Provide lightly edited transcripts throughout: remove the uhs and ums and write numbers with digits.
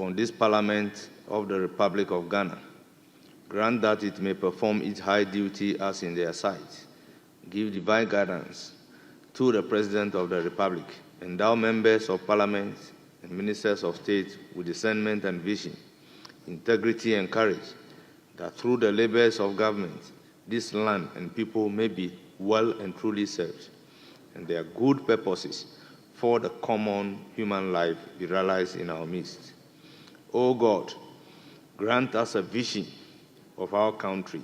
upon this Parliament of the Republic of Ghana. Grant that it may perform its high duty as in their sight. Give divine guidance to the President of the Republic. Endow members of Parliament and ministers of state with discernment and vision, integrity and courage, that through the labors of government, this land and people may be well and truly served, and their good purposes for the common human life be realized in our midst. O God, grant us a vision of our country,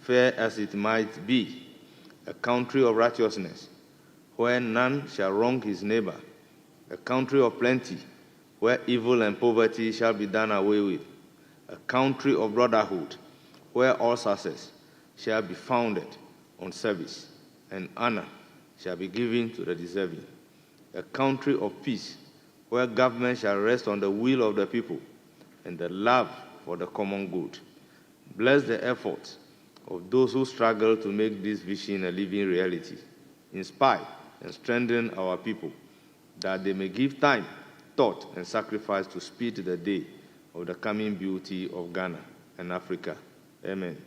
fair as it might be, a country of righteousness, where none shall wrong his neighbor, a country of plenty, where evil and poverty shall be done away with, a country of brotherhood, where all success shall be founded on service, and honor shall be given to the deserving, a country of peace, where government shall rest on the will of the people and the love for the common good. Bless the efforts of those who struggle to make this vision a living reality. Inspire and strengthen our people, that they may give time, thought, and sacrifice to speed the day of the coming beauty of Ghana and Africa. Amen.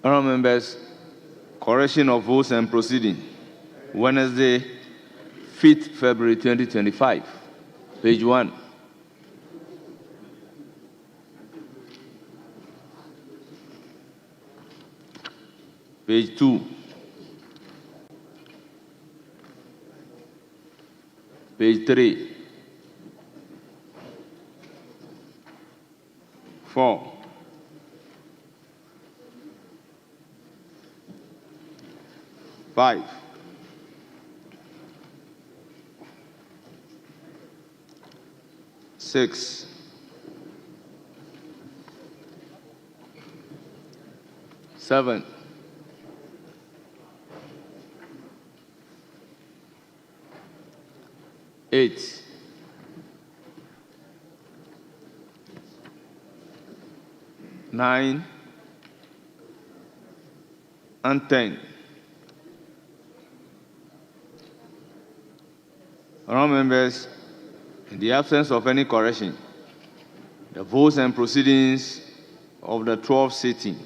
Honourable members, correction of votes and proceeding. Wednesday, 5th February 2025, page 1. Page 2. Page 3. 4. 5. 6. 7. 8. 9. And 10. Honourable members, in the absence of any correction, the votes and proceedings of the 12th sitting,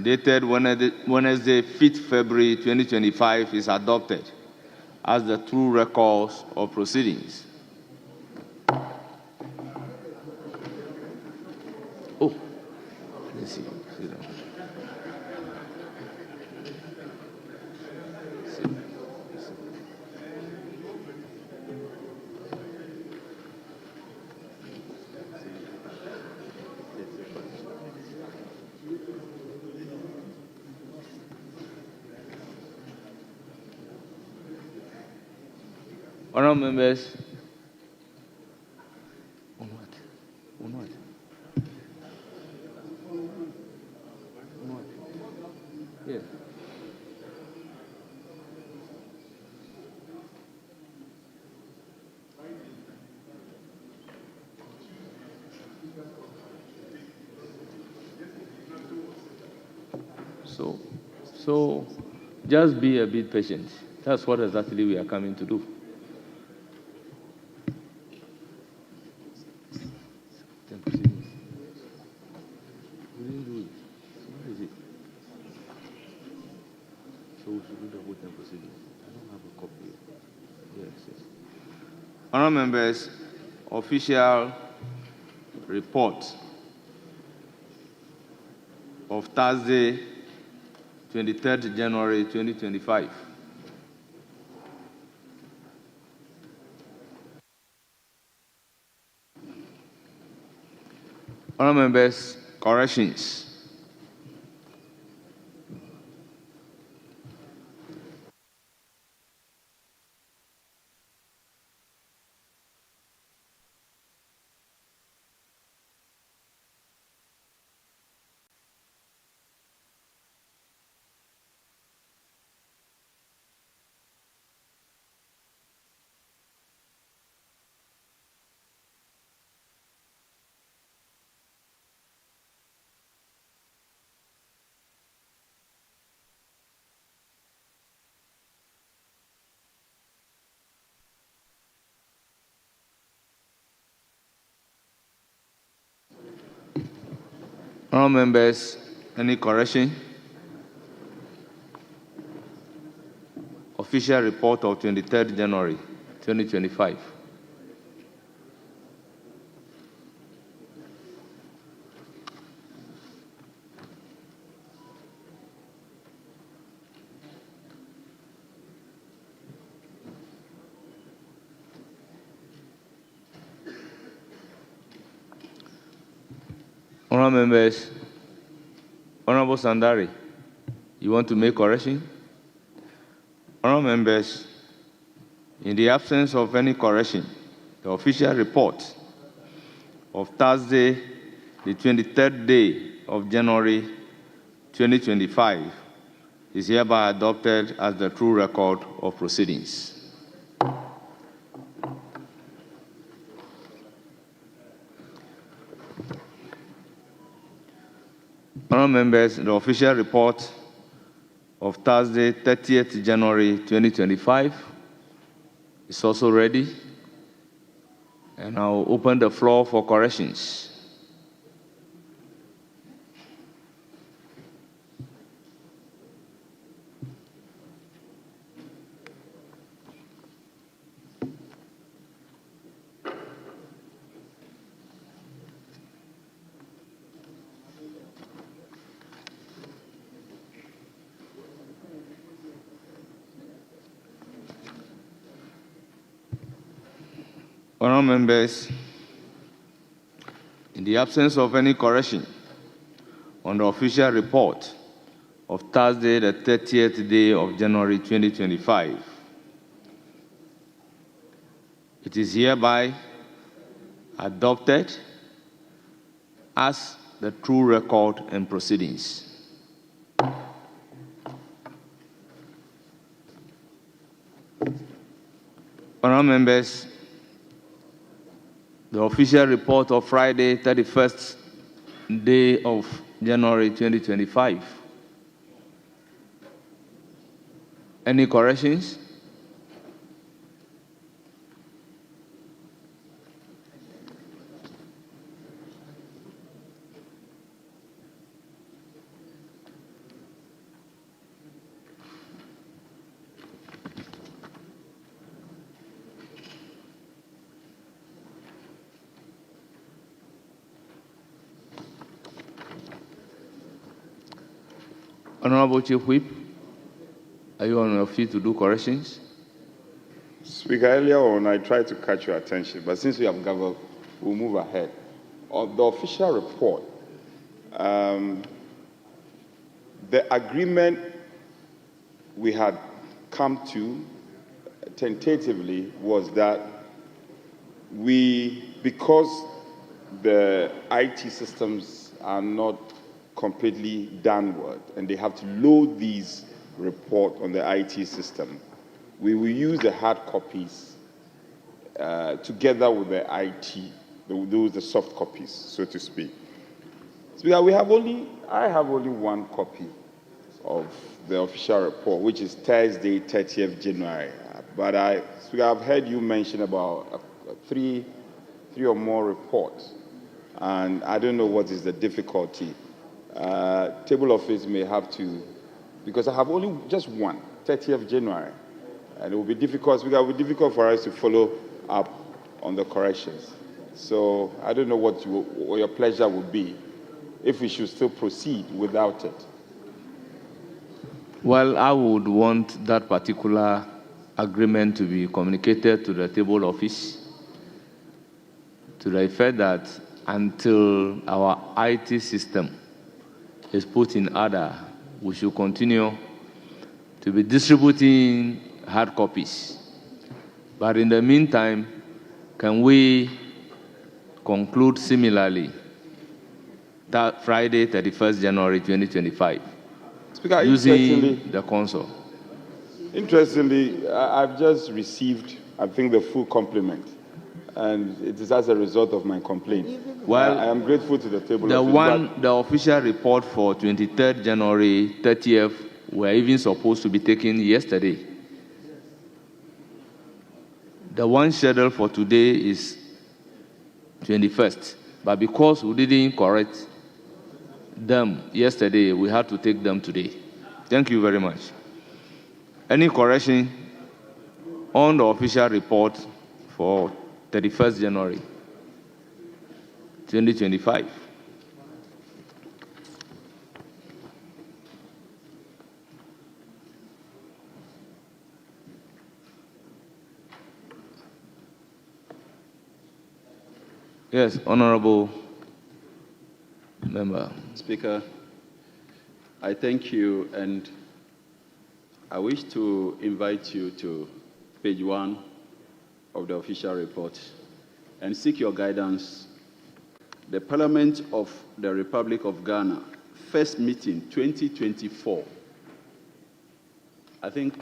dated Wednesday, 5th February 2025, is adopted as the true records of proceedings. Oh, let's see. Sit down. Honourable members, on what? On what? On what? Yes. So just be a bit patient. That's what exactly we are coming to do. Honourable members, official report of Thursday, 23rd January 2025. Honourable members, corrections. Honourable members, any correction? Official report of 23rd January 2025. Honourable members, Honourable Sandari, you want to make correction? Honourable members, in the absence of any correction, the official report of Thursday, the 23rd day of January 2025 is hereby adopted as the true record of proceedings. Honourable members, the official report of Thursday, 30th January 2025 is also ready, and I'll open the floor for corrections. Honourable members, in the absence of any correction on the official report of Thursday, the 30th day of January 2025, it is hereby adopted as the true record and proceedings. Honourable members, the official report of Friday, 31st day of January 2025. Any corrections? Honourable Chief Whip, are you on your feet to do corrections? Speaker, earlier on I tried to catch your attention, but since we have gathered, we'll move ahead. On the official report, the agreement we had come to tentatively was that because the IT systems are not completely downward and they have to load these reports on the IT system, we will use the hard copies together with the IT, the soft copies, so to speak. So I have only one copy of the official report, which is Thursday, 30th January. But I've heard you mention about three or more reports, and I don't know what is the difficulty. Table office may have to, because I have only just one, 30th January, and it will be difficult. It will be difficult for us to follow up on the corrections. So I don't know what your pleasure would be if we should still proceed without it. Well, I would want that particular agreement to be communicated to the table office to the effect that until our IT system is put in order, we should continue to be distributing hard copies. But in the meantime, can we conclude similarly that Friday, 31st January 2025, Speaker, using the console? Interestingly, I've just received, I think, the full complement, and it is as a result of my complaint. Well, I am grateful to the table. The official report for 23rd January, 30th were even supposed to be taken yesterday. The one scheduled for today is 21st, but because we didn't correct them yesterday, we had to take them today. Thank you very much. Any correction on the official report for 31st January 2025? Yes, Honorable Member. Speaker, I thank you, and I wish to invite you to page 1 of the official report and seek your guidance. The Parliament of the Republic of Ghana, first meeting 2024. I think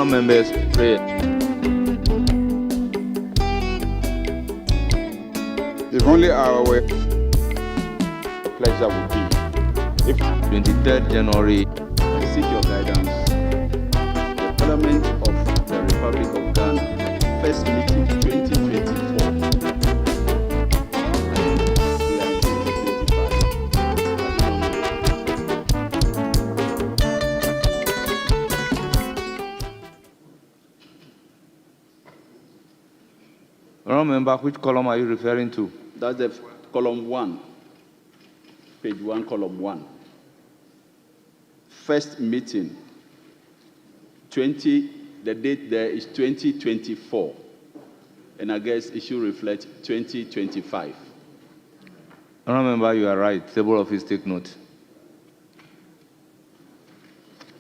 Members, pray. If only our way, pleasure would be. If 23rd January, seek your guidance. The Parliament of the Republic of Ghana, first meeting 2024. We are in 2025. Remember, which column are you referring to? That's the column 1, page 1, column 1. First meeting, the date there is 2024, and I guess it should reflect 2025. Remember, you are right. Table office, take note.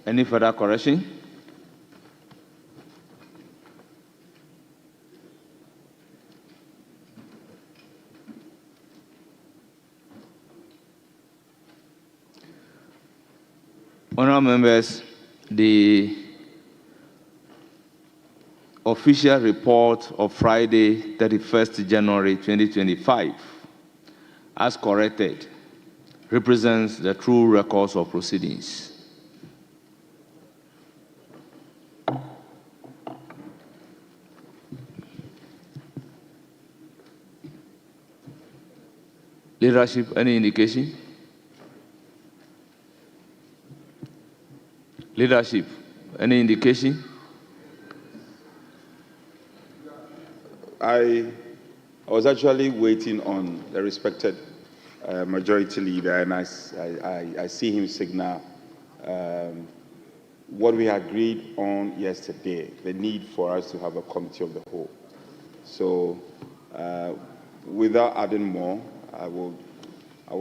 Any further correction? Honourable members, the official report of Friday, 31st January 2025, as corrected, represents the true records of proceedings. Leadership, any indication? Leadership, any indication? I was actually waiting on the respected majority leader, and I see him signal what we agreed on yesterday, the need for us to have a committee of the whole. So without adding more, I will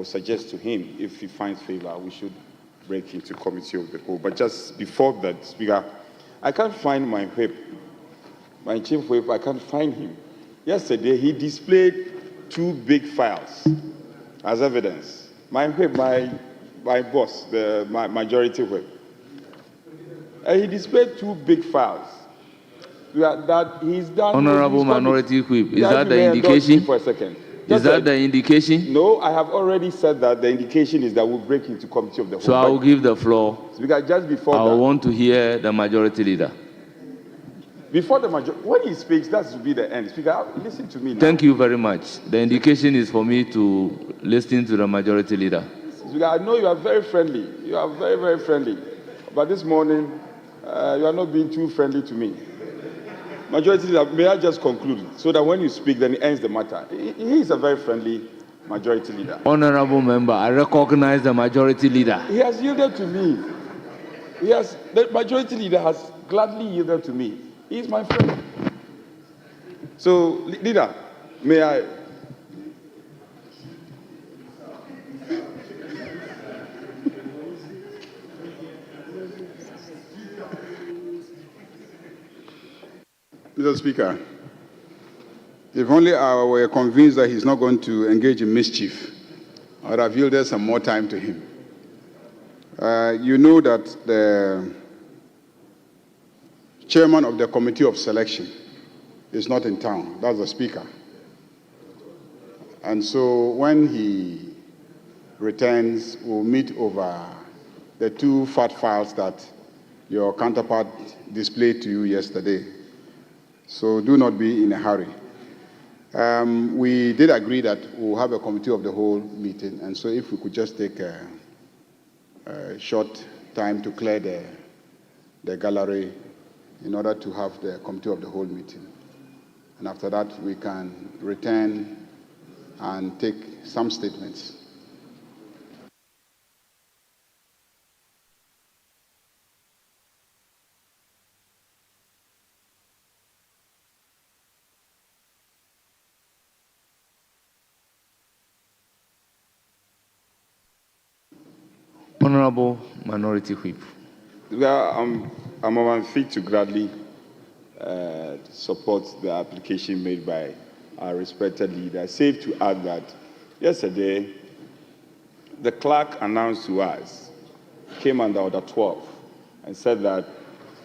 suggest to him, if he finds favor, we should break into committee of the whole. But just before that, Speaker, I can't find my whip, my chief whip. I can't find him. Yesterday, he displayed 2 big files as evidence. My whip, my boss, my majority whip. And he displayed 2 big files. That he's done. Honorable Minority Whip, is that the indication? For a second. Is that the indication? No, I have already said that the indication is that we'll break into committee of the whole. So I will give the floor. Speaker, just before I want to hear the majority leader. Before the majority, when he speaks, that should be the end. Speaker, listen to me now. Thank you very much. The indication is for me to listen to the majority leader. Speaker, I know you are very friendly. You are very, very friendly. But this morning, You are not being too friendly to me. Majority Leader, may I just conclude so that when you speak, then it ends the matter. He is a very friendly Majority Leader. Honorable member, I recognize the Majority Leader. He has yielded to me. The Majority Leader has gladly yielded to me. He is my friend. So, Leader, may I? Mr. Speaker, if only I were convinced that he's not going to engage in mischief, I would have yielded some more time to him. You know that the chairman of the Committee of Selection is not in town. That's the Speaker. And so when he returns, we'll meet over the 2 fat files that your counterpart displayed to you yesterday. So do not be in a hurry. We did agree that we'll have a committee of the whole meeting, and so if we could just take a short time to clear the gallery in order to have the committee of the whole meeting. And after that, we can return and take some statements. Honorable Minority Whip. I'm on my feet to gladly support the application made by our respected leader. Safe to add that yesterday, the clerk announced to us, came under Order 12, and said that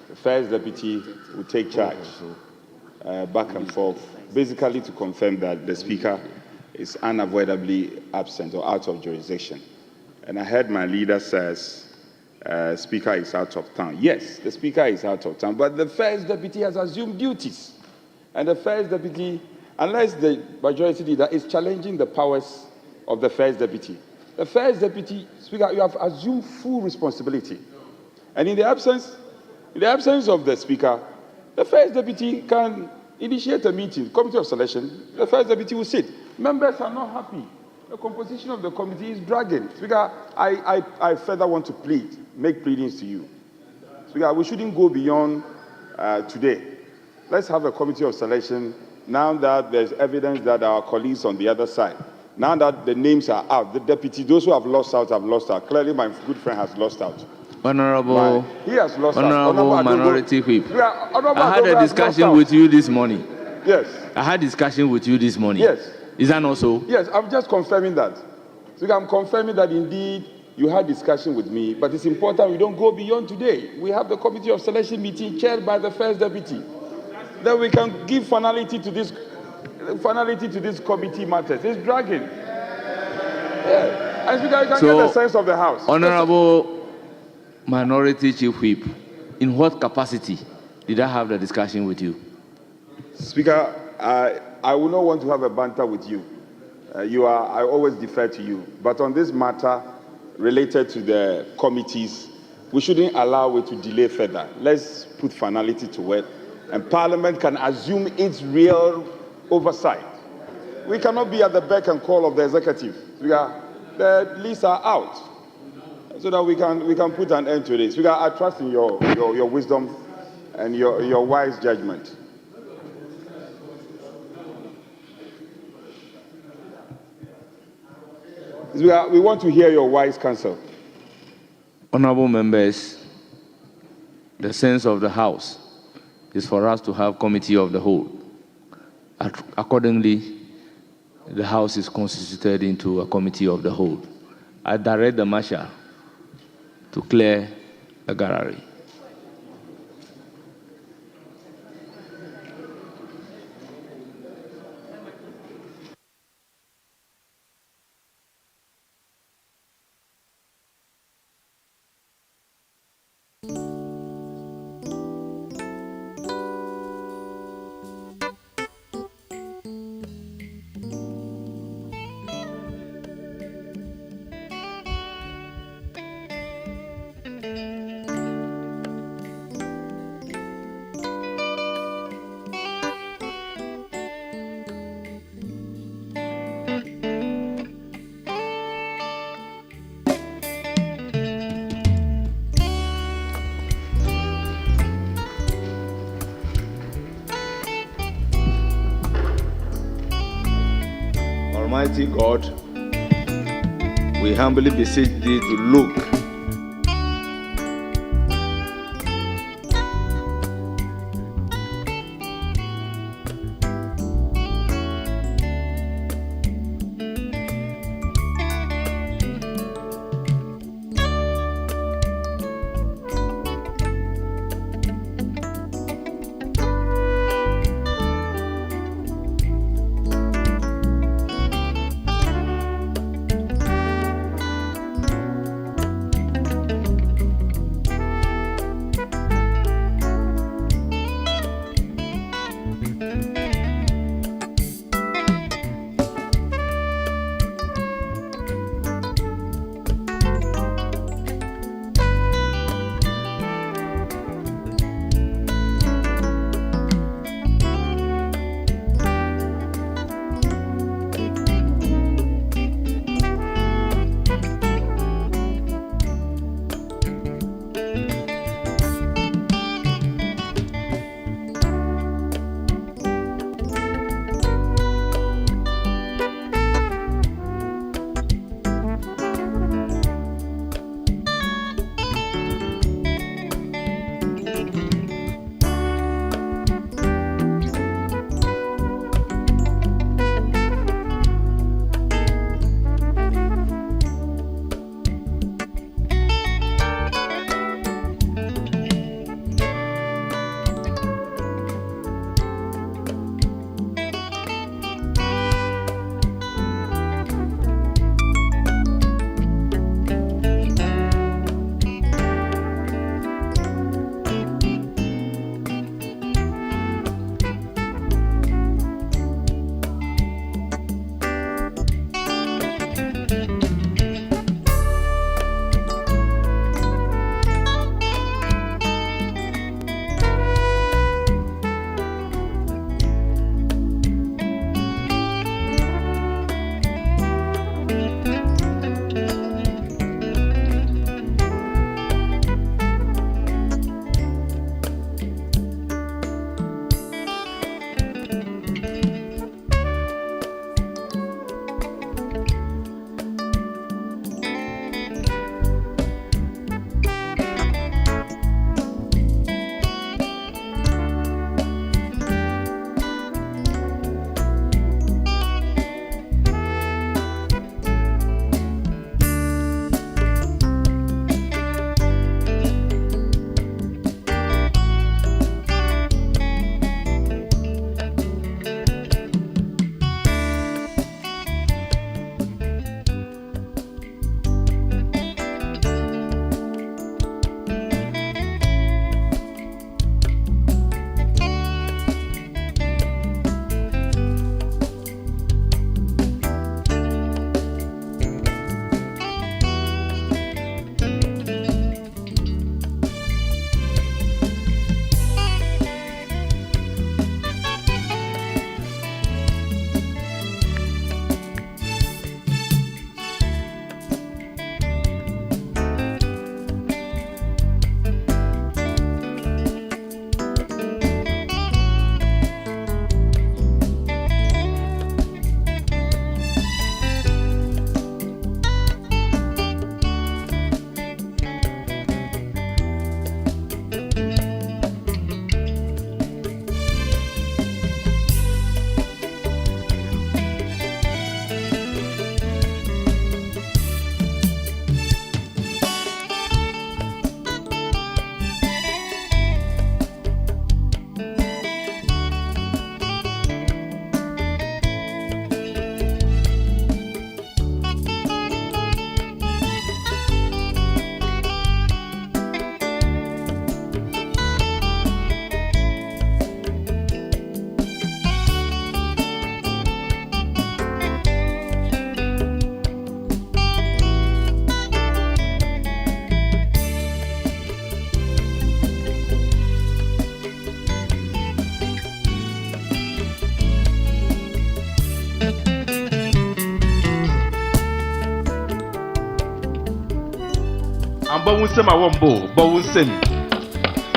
the First Deputy would take charge back and forth, basically to confirm that the Speaker is unavoidably absent or out of jurisdiction. And I heard my leader says, Speaker is out of town. Yes, the Speaker is out of town, but the First Deputy has assumed duties. And the First Deputy, unless the Majority Leader is challenging the powers of the First Deputy, the First Deputy, Speaker, you have assumed full responsibility. And in the absence of the Speaker, the First Deputy can initiate a meeting, Committee of Selection, the First Deputy will sit. Members are not happy. The composition of the committee is dragging. Speaker, I further want to make pleadings to you. Speaker, we shouldn't go beyond today. Let's have a committee of selection now that there's evidence that our colleagues on the other side, now that the names are out, the deputy, those who have lost out have lost out. Clearly, my good friend has lost out. Honorable, he has lost Honorable out. Minority Whip. I had a discussion with you this morning. Yes. I had discussion with you this morning. Yes. Is that not so? Yes, I'm just confirming that. So I'm confirming that indeed you had discussion with me, but it's important we don't go beyond today. We have the Committee of Selection meeting chaired by the First Deputy. Then we can give finality to this committee matters. It's dragging. Yeah. And Speaker, you can get the sense of the House. Honorable Minority Chief Whip, in what capacity did I have the discussion with you? Speaker, I will not want to have a banter with you. I always defer to you. But on this matter related to the committees, we shouldn't allow it to delay further. Let's put finality to it, and Parliament can assume its real oversight. We cannot be at the beck and call of the executive. The lists are out, so that we can put an end to this. I trust in your wisdom and your wise judgment. We want to hear your wise counsel. Honorable members, the sense of the House is for us to have committee of the whole. Accordingly, the House is constituted into a committee of the whole. I direct the Marshal to clear the gallery. Almighty God, we humbly beseech thee to look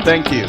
Thank you.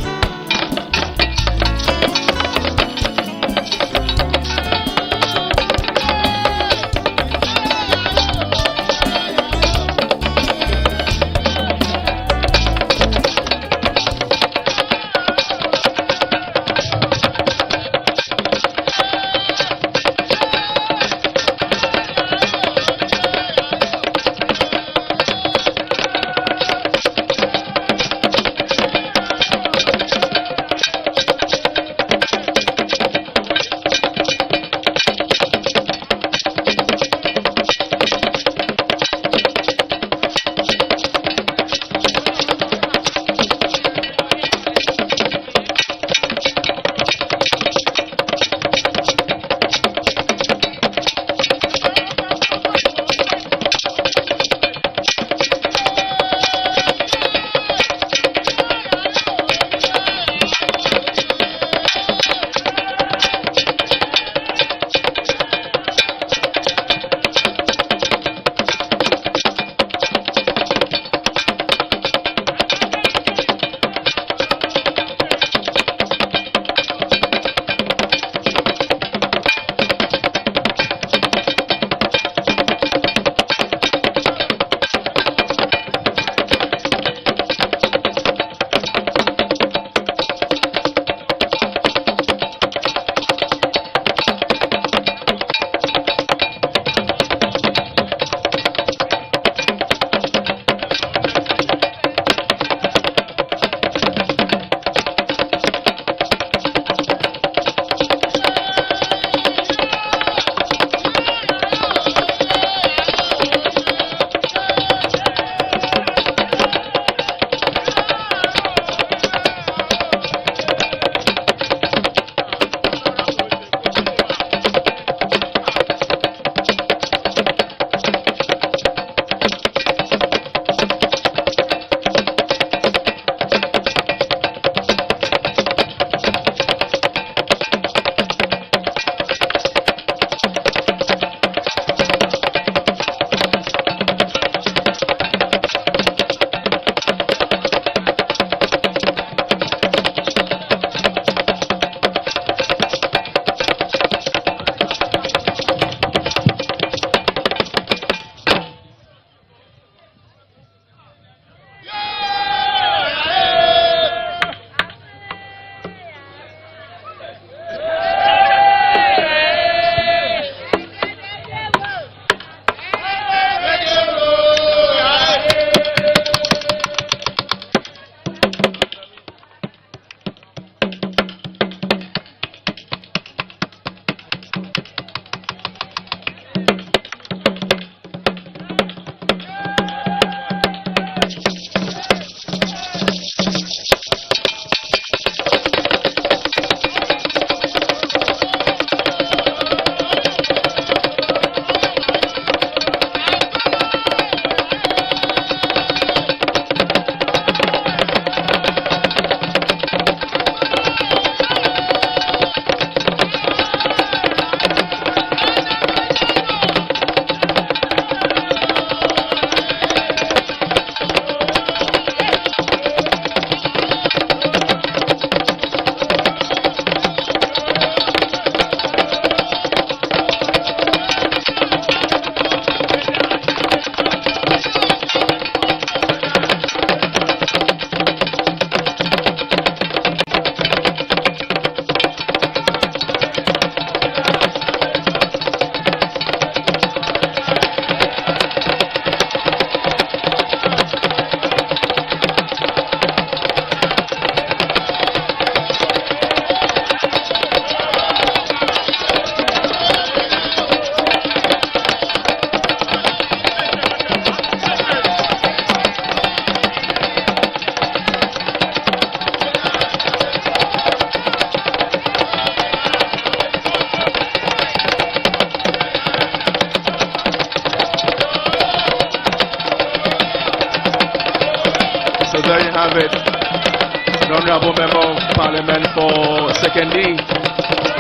there you have it. The Honorable Member of Parliament for Secondly,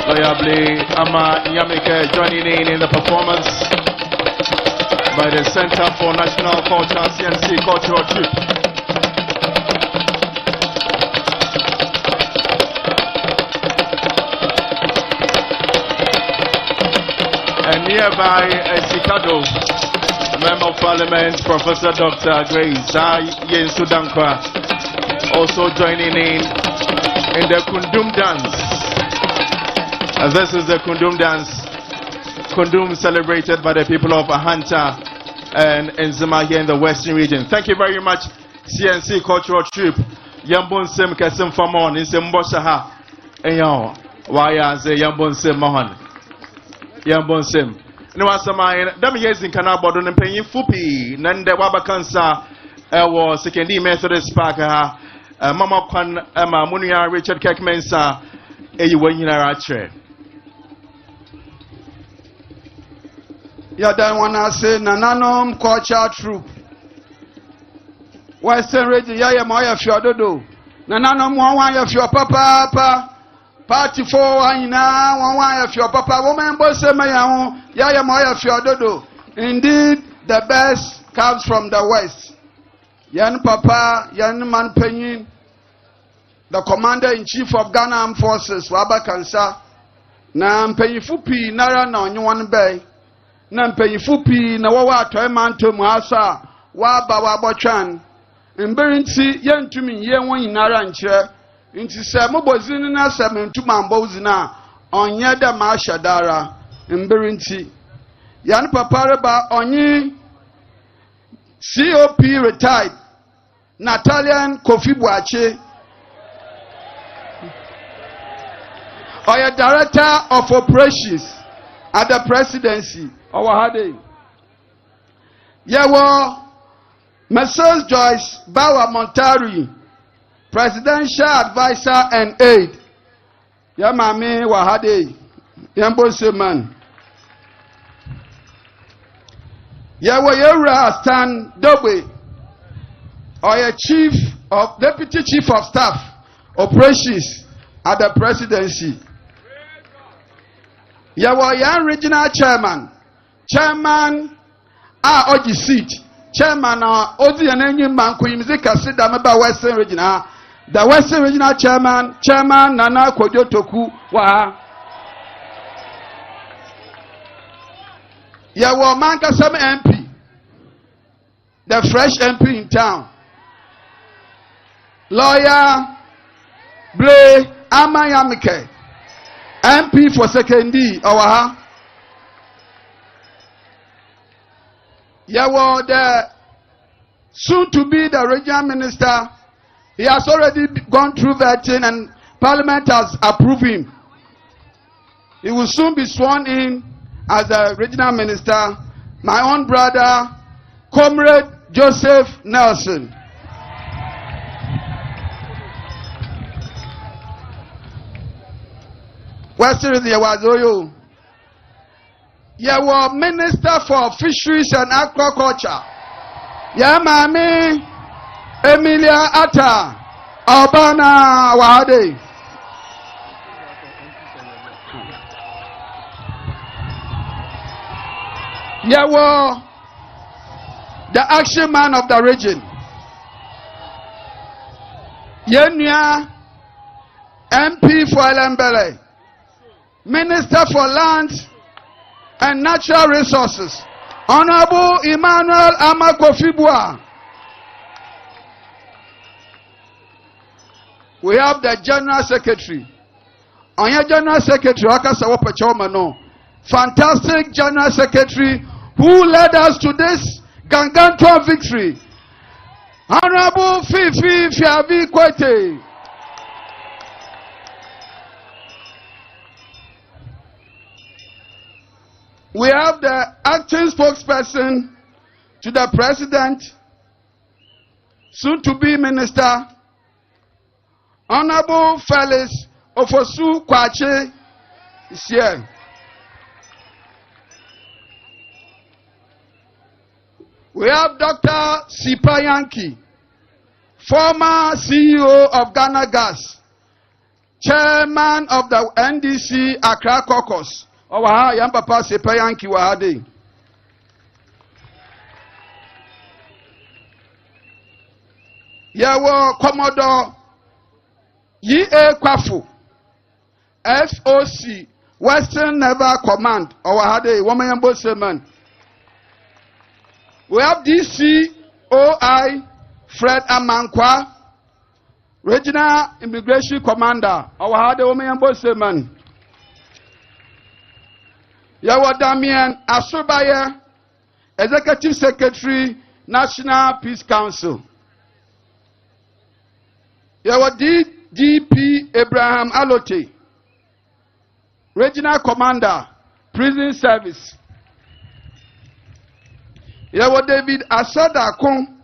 Loyably Ama Nyamike, joining in the performance by the Center for National Culture, CNC Cultural Trip. And nearby, Sikado, Member of Parliament, Professor Dr. Grace Yen Sudankwa, also joining in the Kundum dance. This is the Kundum dance. Kundum celebrated by the people of Ahanta and Nzima here in the Western region. Thank you very much, CNC Cultural Troop. Yambon Sim Kasim Famon in Simboshaha. Eyo, why say Yambon Sim Mohan? Yambon Sim. No, as a man, them years in Canada, and paying Fupi, Nanda Wabakansa, was secondary Methodist Park, Mama Kwan, Emma Munia, Richard Kekmensa, Ewan. Ya dan wana say nananom culture troop Western region ya ya moya fiododo nananom wan ya fio papa party for anyina wan ya fio papa woman bo say me ya ho ya moya fiododo. Indeed, the best comes from the west. Yan papa yan man penyin, the commander in chief of Ghana Armed Forces Wabakansa na mpenyifu pi nara na onyewan bay na mpenyifu pi na wawa atoy manto mu asa wa ba wa botwan mberinti yentumi yenwo nyinara nkyere nti se mobozini na se mentuma mbozina onye da ma shadara mberinti yan papa reba onyi COP retired Natalian Kofi Buache or director of operations at the presidency. Our Hade. Yawo Mrs. Joyce Bawa Montari, presidential advisor and aide. Yamami Wahade. Yambo Seman. Yawo Yura Stan Dobe, or deputy chief of staff operations at the presidency. Yawo yan regional chairman oji seat chairman odi yanenyi manku yimizi kasida meba western regional, the western regional chairman Nana Kojo Toku wa Yawo Mankasam MP, the fresh MP in town, lawyer Blay Amayamike, MP for Secondly, Owaha. Yawo, the soon to be the regional minister, he has already gone through vetting and Parliament has approved him. He will soon be sworn in as the regional minister. My own brother, Comrade Joseph Nelson. Western is the Yawo Minister for Fisheries and Aquaculture. Mami Emilia Atta Albana Wahade. Yawo the action man of the region. Yenya MP for Elembele, Minister for Lands and Natural Resources, Honorable Emmanuel Amakofibua. We have the General Secretary. On your General Secretary, fantastic General Secretary who led us to this Gangantua victory. Honorable Fifi Fiavi Kwete. We have the acting spokesperson to the president, soon to be minister, Honorable Felix Ofosu Kwache is here. We have Dr. Sipa Yankee, former CEO of Ghana Gas, chairman of the NDC Accra Caucus. Owaha Yampapa Sepayanki Wahade. Yawo Commodore Ye Kwafu, FOC, Western Naval Command, Owahade, Womayambo Seman. We have DCOI Fred Amankwa, Regional Immigration Commander, Owahade, Womayambo Seman. Yawo Damien Asubaye, Executive Secretary, National Peace Council. Yawo DP Abraham Alote, Regional Commander, Prison Service. Yawo David Asada Kong,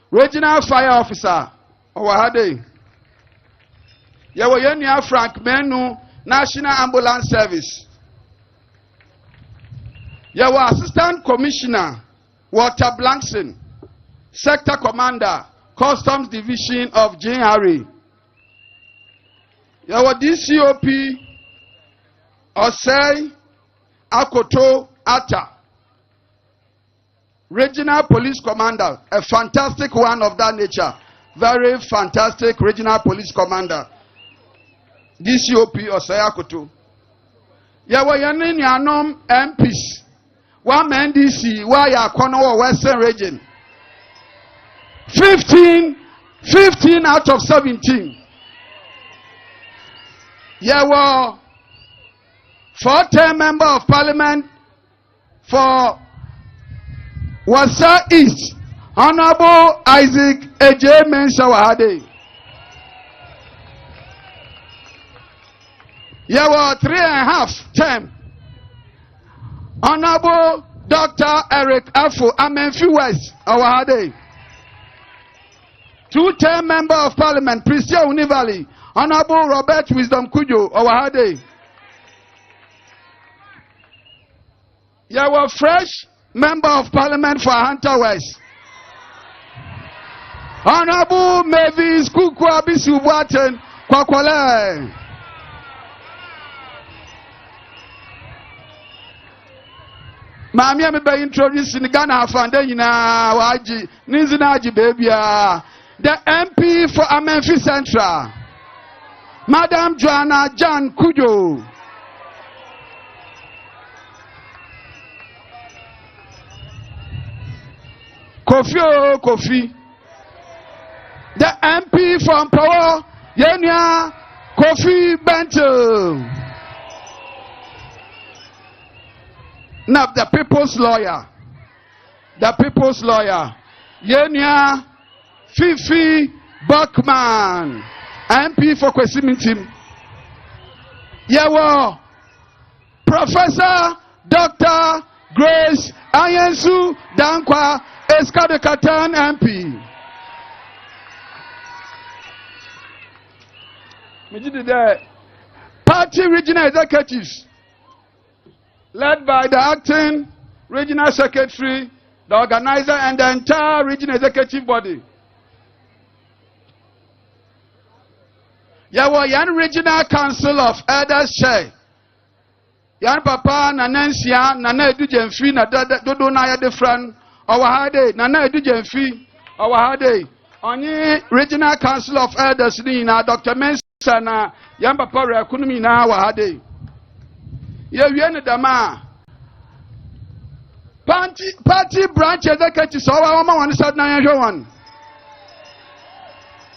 Regional Fire Officer, Owahade. Yawo Yenia Frank Menu, National Ambulance Service. Yawo Assistant Commissioner, Walter Blankson, Sector Commander, Customs Division of Jane Harry. Yawo DCOP Osei Akoto Atta, Regional Police Commander, a fantastic one of that nature, very fantastic Regional Police Commander. DCOP Osei Akoto. Yawo Yanin Yanom MPs, one NDC, why ya Kono Western Region. 15 out of 17. Yawo 4-term member of parliament for Wasa East, Honorable Isaac A.J. Mensah-Wahade. Yawo 3.5 term, Honorable Dr. Eric Afo Amenfi West Awahade. 2-term member of parliament, Priscilla Univali, Honorable Robert Wisdom Kujo Awahade. Yawo fresh member of parliament for Hunter West, Honorable Mavis Kuku Abisu Buaten Kwakwale. Mami me be introduce in Ghana Foundation na waji nizina aji baby. The MP for Amenfi Central, Madam Joanna Jan Kujo. Kofi. The MP from Power, Yenya Kofi Bento. Now the people's lawyer, Yenya Fifi Buckman, MP for Kwesimintim. Yawo Professor Dr. Grace Ayensu Dankwa Eskade Katan MP. Party regional executives led by the acting regional secretary, the organizer, and the entire regional executive body. Yawo Yan Regional Council of Elders Chair. Yan Papa Nanensia Nana Edu Jemfi na Dodo na ya defran Awahade Nana Edu Jemfi Awahade. Onye Regional Council of Elders ni na Dr. Mensa na Yan Papa Rekunumi na Awahade. Ye wiene dama party branch executive so wa ma wan sad na yan hwe wan.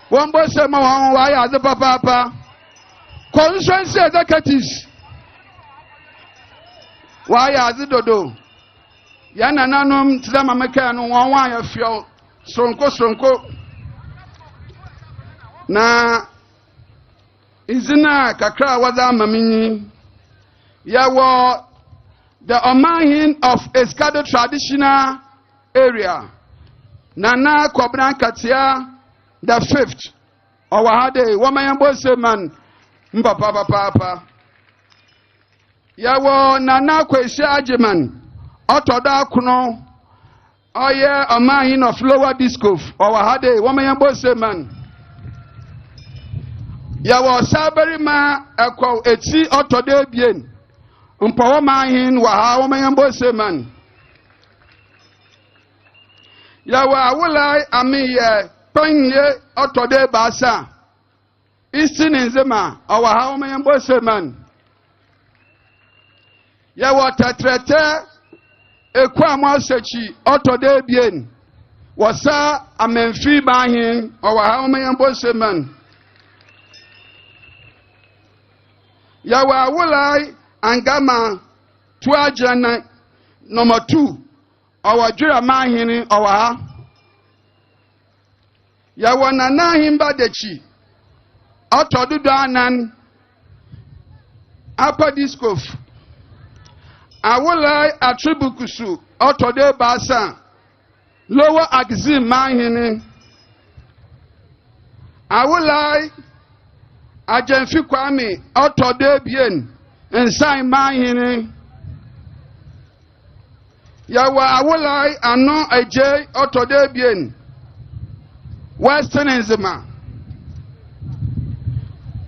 One boy said, why are the papa? Constituency executives. Why are the dodo? Yana nanum to them American one wire fuel. Stronko. Na Izina Kakra Wada Mamini. Yawo the Omahin of Escado traditional area. Nana Kwabran Katia. The 5th, Awahade, Wamayambo Seman, Mpapa. Yawo Nana Kwesi Ajiman, Otoda Kuno, Oh yeah, a man of lower disco. Or had a woman boss man. Ya was sabary ma a quo et see auto de bien. Power man wa ha woman boss man. Ya wa will I mean point ye auto de basa. Eastin in Zema, our how woman boss man. Ya wa tatrete. Ekwamo sechi auto de bien wasa amenfi bahin owa ha omen boseman ya wa wulai angama to Adjournment number 2 owa dwira mahin owa ha ya wona na himba dechi auto dudu anan upper discof awolai attribukusu otode basa lower axim mahini awolai ajenfi kwame otode bien ensign mahini yawa awolai ano eje otode bien western enzima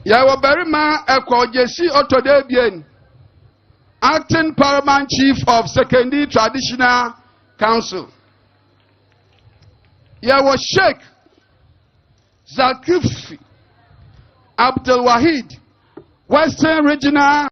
yawa berima ekojesi otode bien Acting Paramount Chief of Secondary Traditional Council. There was Sheikh Zakif Abdul Wahid, Western Regional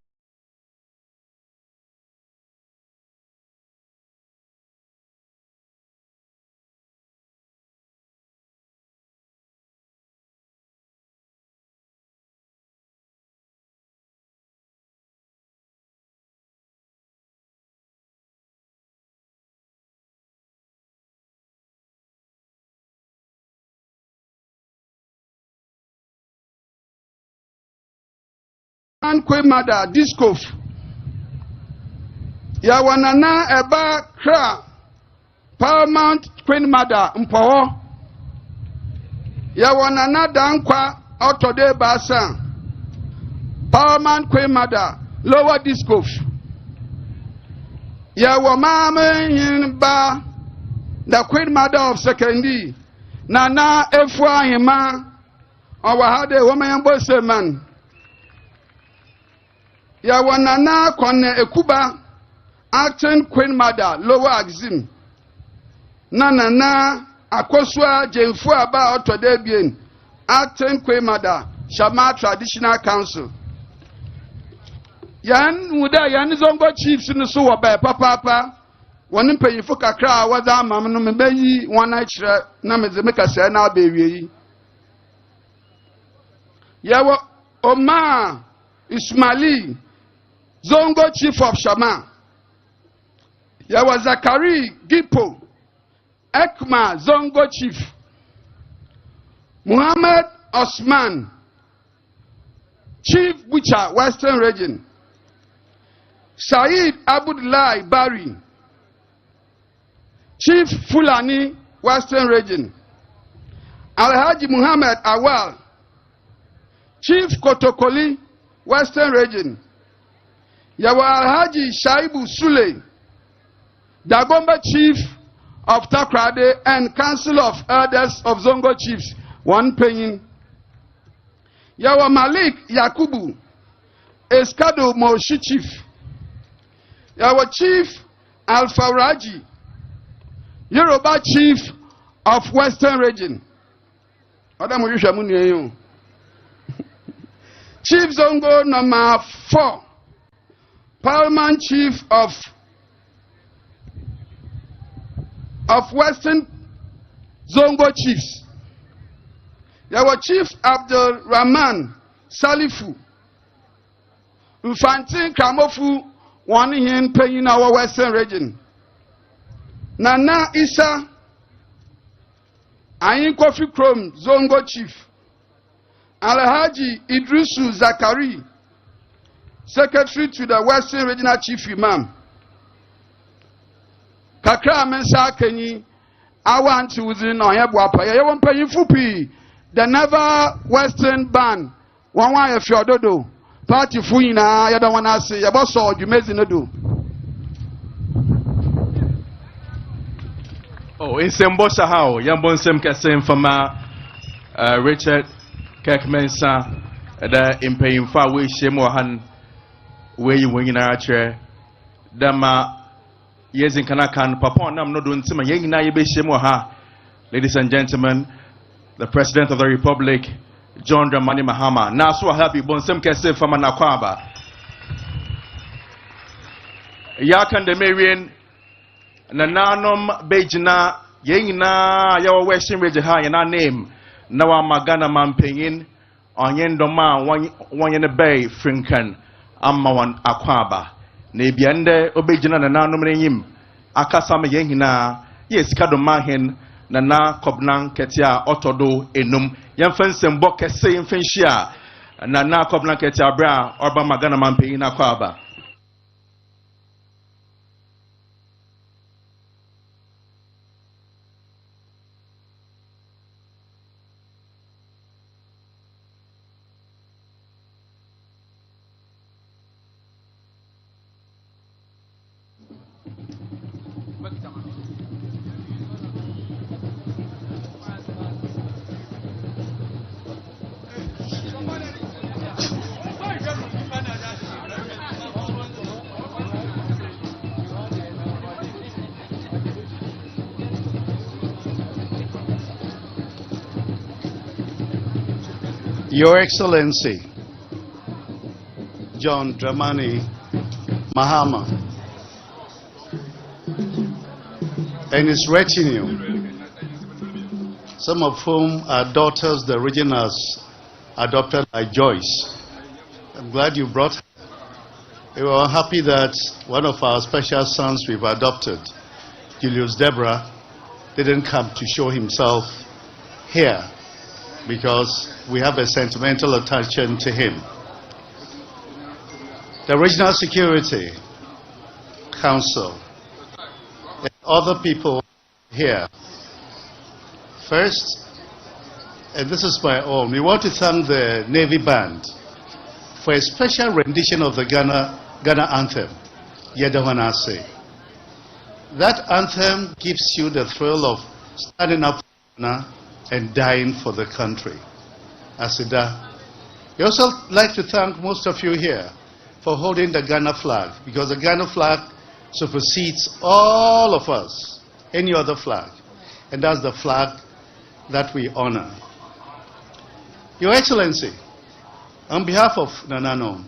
Queen Mother Discof. Yawanana Eba Kra Paramount Queen Mother Mpo. Yawanana Dankwa Autode Basa Paramount Queen Mother Lower Discof. Yawamame Yinba the Queen Mother of Secondary Nana Efwa Hima Awahade Woman Boseman. Ya wanana kone ekuba acting Queen Mother Lower Axim Nana akosua jemfu aba otode bien acting Queen Mother Shama Traditional Council yan muda yan zongo chiefs no so wo ba papa woni mpanyifo kakra waza amam no mebayi wana kire na mezemeka se na abewie ya wo Oma Ismaili Zongo Chief of Shama. Yawa Zakari Gipo. Ekma Zongo Chief. Muhammad Osman. Chief Butcher, Western Region. Said Abdullahi Bari. Chief Fulani, Western Region. Alhaji Muhammad Awal. Chief Kotokoli, Western Region. Yawa Alhaji Shaibu Sule, Dagomba Chief of Takrade and Council of Elders of Zongo Chiefs, one penny. Yawa Malik Yakubu, Eskado Moshi Chief. Yawa Chief Alpha Raji, Yoruba Chief of Western Region. Chief Zongo number 4. Paramount Chief of Western Zongo Chiefs. Yawa Chief Abdul Rahman Salifu. Ufantin Kramofu one hin paying our Western Region. Nana Isa Ayin Kofi Krom Zongo Chief. Alhaji Idrisu Zakari, Secretary to the Western Regional Chief Imam. Kakra Mensa Kenyi, I want to within Oyabwapa. You won't pay Fupi, the Never Western Band. One way if you're dodo. Party Fuina, you don't want to say, about so you may do. Oh, in Sembosha how, Yambon Sem Kasim Fama, Richard Kirkmensa, the impaying far way Shemohan, where you wing in our chair. Dama, yes, in Kanakan, Papa, Nam no doing some yang na yebe Shemoha. Ladies and gentlemen, the President of the Republic, John Dramani Mahama. Now, so happy, Bonsem Kasim Fama Nakwaba. Yakan de Marian. Nananom Bejina Yena Yawa Western Rejaha and our name Nawa Magana Mampingin on Yendoma one in a bay Frinkan Amawan Aquaba Nebiande Obejina Nananum Nim Akasama Yena yes Kadomahin Nana Kobnan Ketia Otodo Enum Yanfen Sembo Kese Infentia Nana Kobnan Ketia Bra Orba Magana Mampingin Aquaba. Your Excellency, John Dramani Mahama, and his retinue, some of whom are daughters the region has adopted by Joyce. I'm glad you brought her. We were happy that one of our special sons we've adopted, Julius Deborah, didn't come to show himself here because we have a sentimental attachment to him. The Regional Security Council and other people here. First, and this is my own, we want to thank the Navy Band for a special rendition of the Ghana anthem, Yedawanase. That anthem gives you the thrill of standing up for Ghana and dying for the country. Asida. We also like to thank most of you here for holding the Ghana flag, because the Ghana flag supersedes all of us, any other flag. And that's the flag that we honor. Your Excellency, on behalf of Nanano,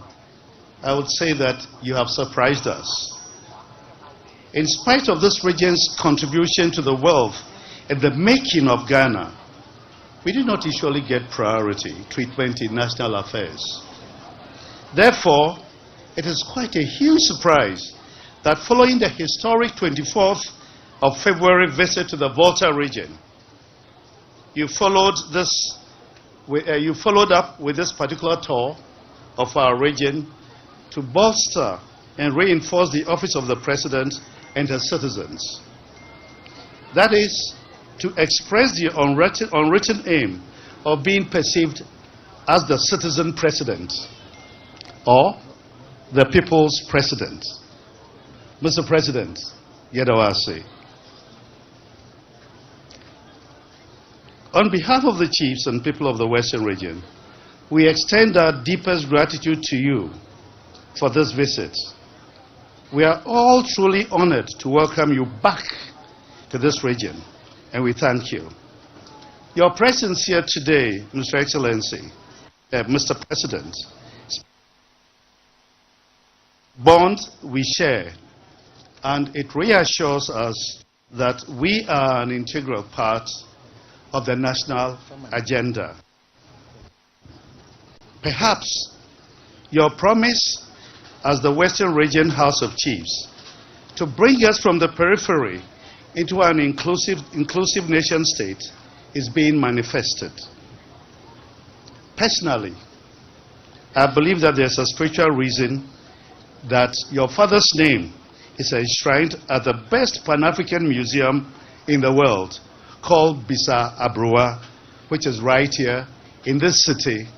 I would say that you have surprised us. In spite of this region's contribution to the wealth and the making of Ghana, we do not usually get priority treatment in national affairs. Therefore, it is quite a huge surprise that following the historic 24th of February visit to the Volta region, you followed up with this particular tour of our region to bolster and reinforce the office of the President and his citizens. That is, to express the unwritten aim of being perceived as the citizen president or the people's president. Mr. President, Yedawase, on behalf of the chiefs and people of the Western region, we extend our deepest gratitude to you for this visit. We are all truly honored to welcome you back to this region, and we thank you. Your presence here today, Mr. Excellency, Mr. President, bond we share, and it reassures us that we are an integral part of the national agenda. Perhaps your promise as the Western Region House of Chiefs to bring us from the periphery into an inclusive nation state is being manifested. Personally, I believe that there's a spiritual reason that your father's name is enshrined at the best Pan-African museum in the world, called Bisa Abrua, which is right here in this city,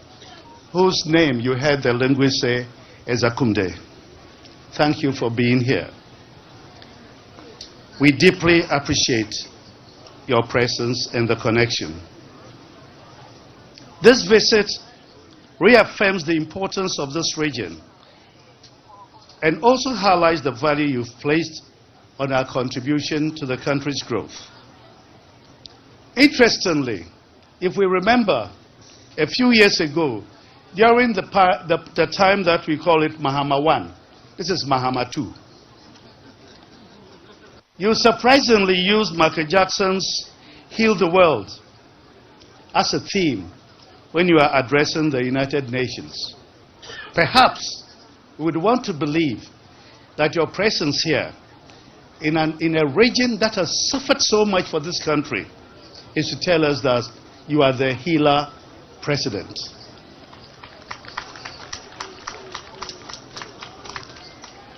whose name you heard the linguist say is Akumde. Thank you for being here. We deeply appreciate your presence and the connection. This visit reaffirms the importance of this region and also highlights the value you've placed on our contribution to the country's growth. Interestingly, if we remember a few years ago, during the time that we call it Mahama 1, this is Mahama 2, you surprisingly used Michael Jackson's Heal the World as a theme when you are addressing the United Nations. Perhaps we would want to believe that your presence here in a region that has suffered so much for this country is to tell us that you are the healer president.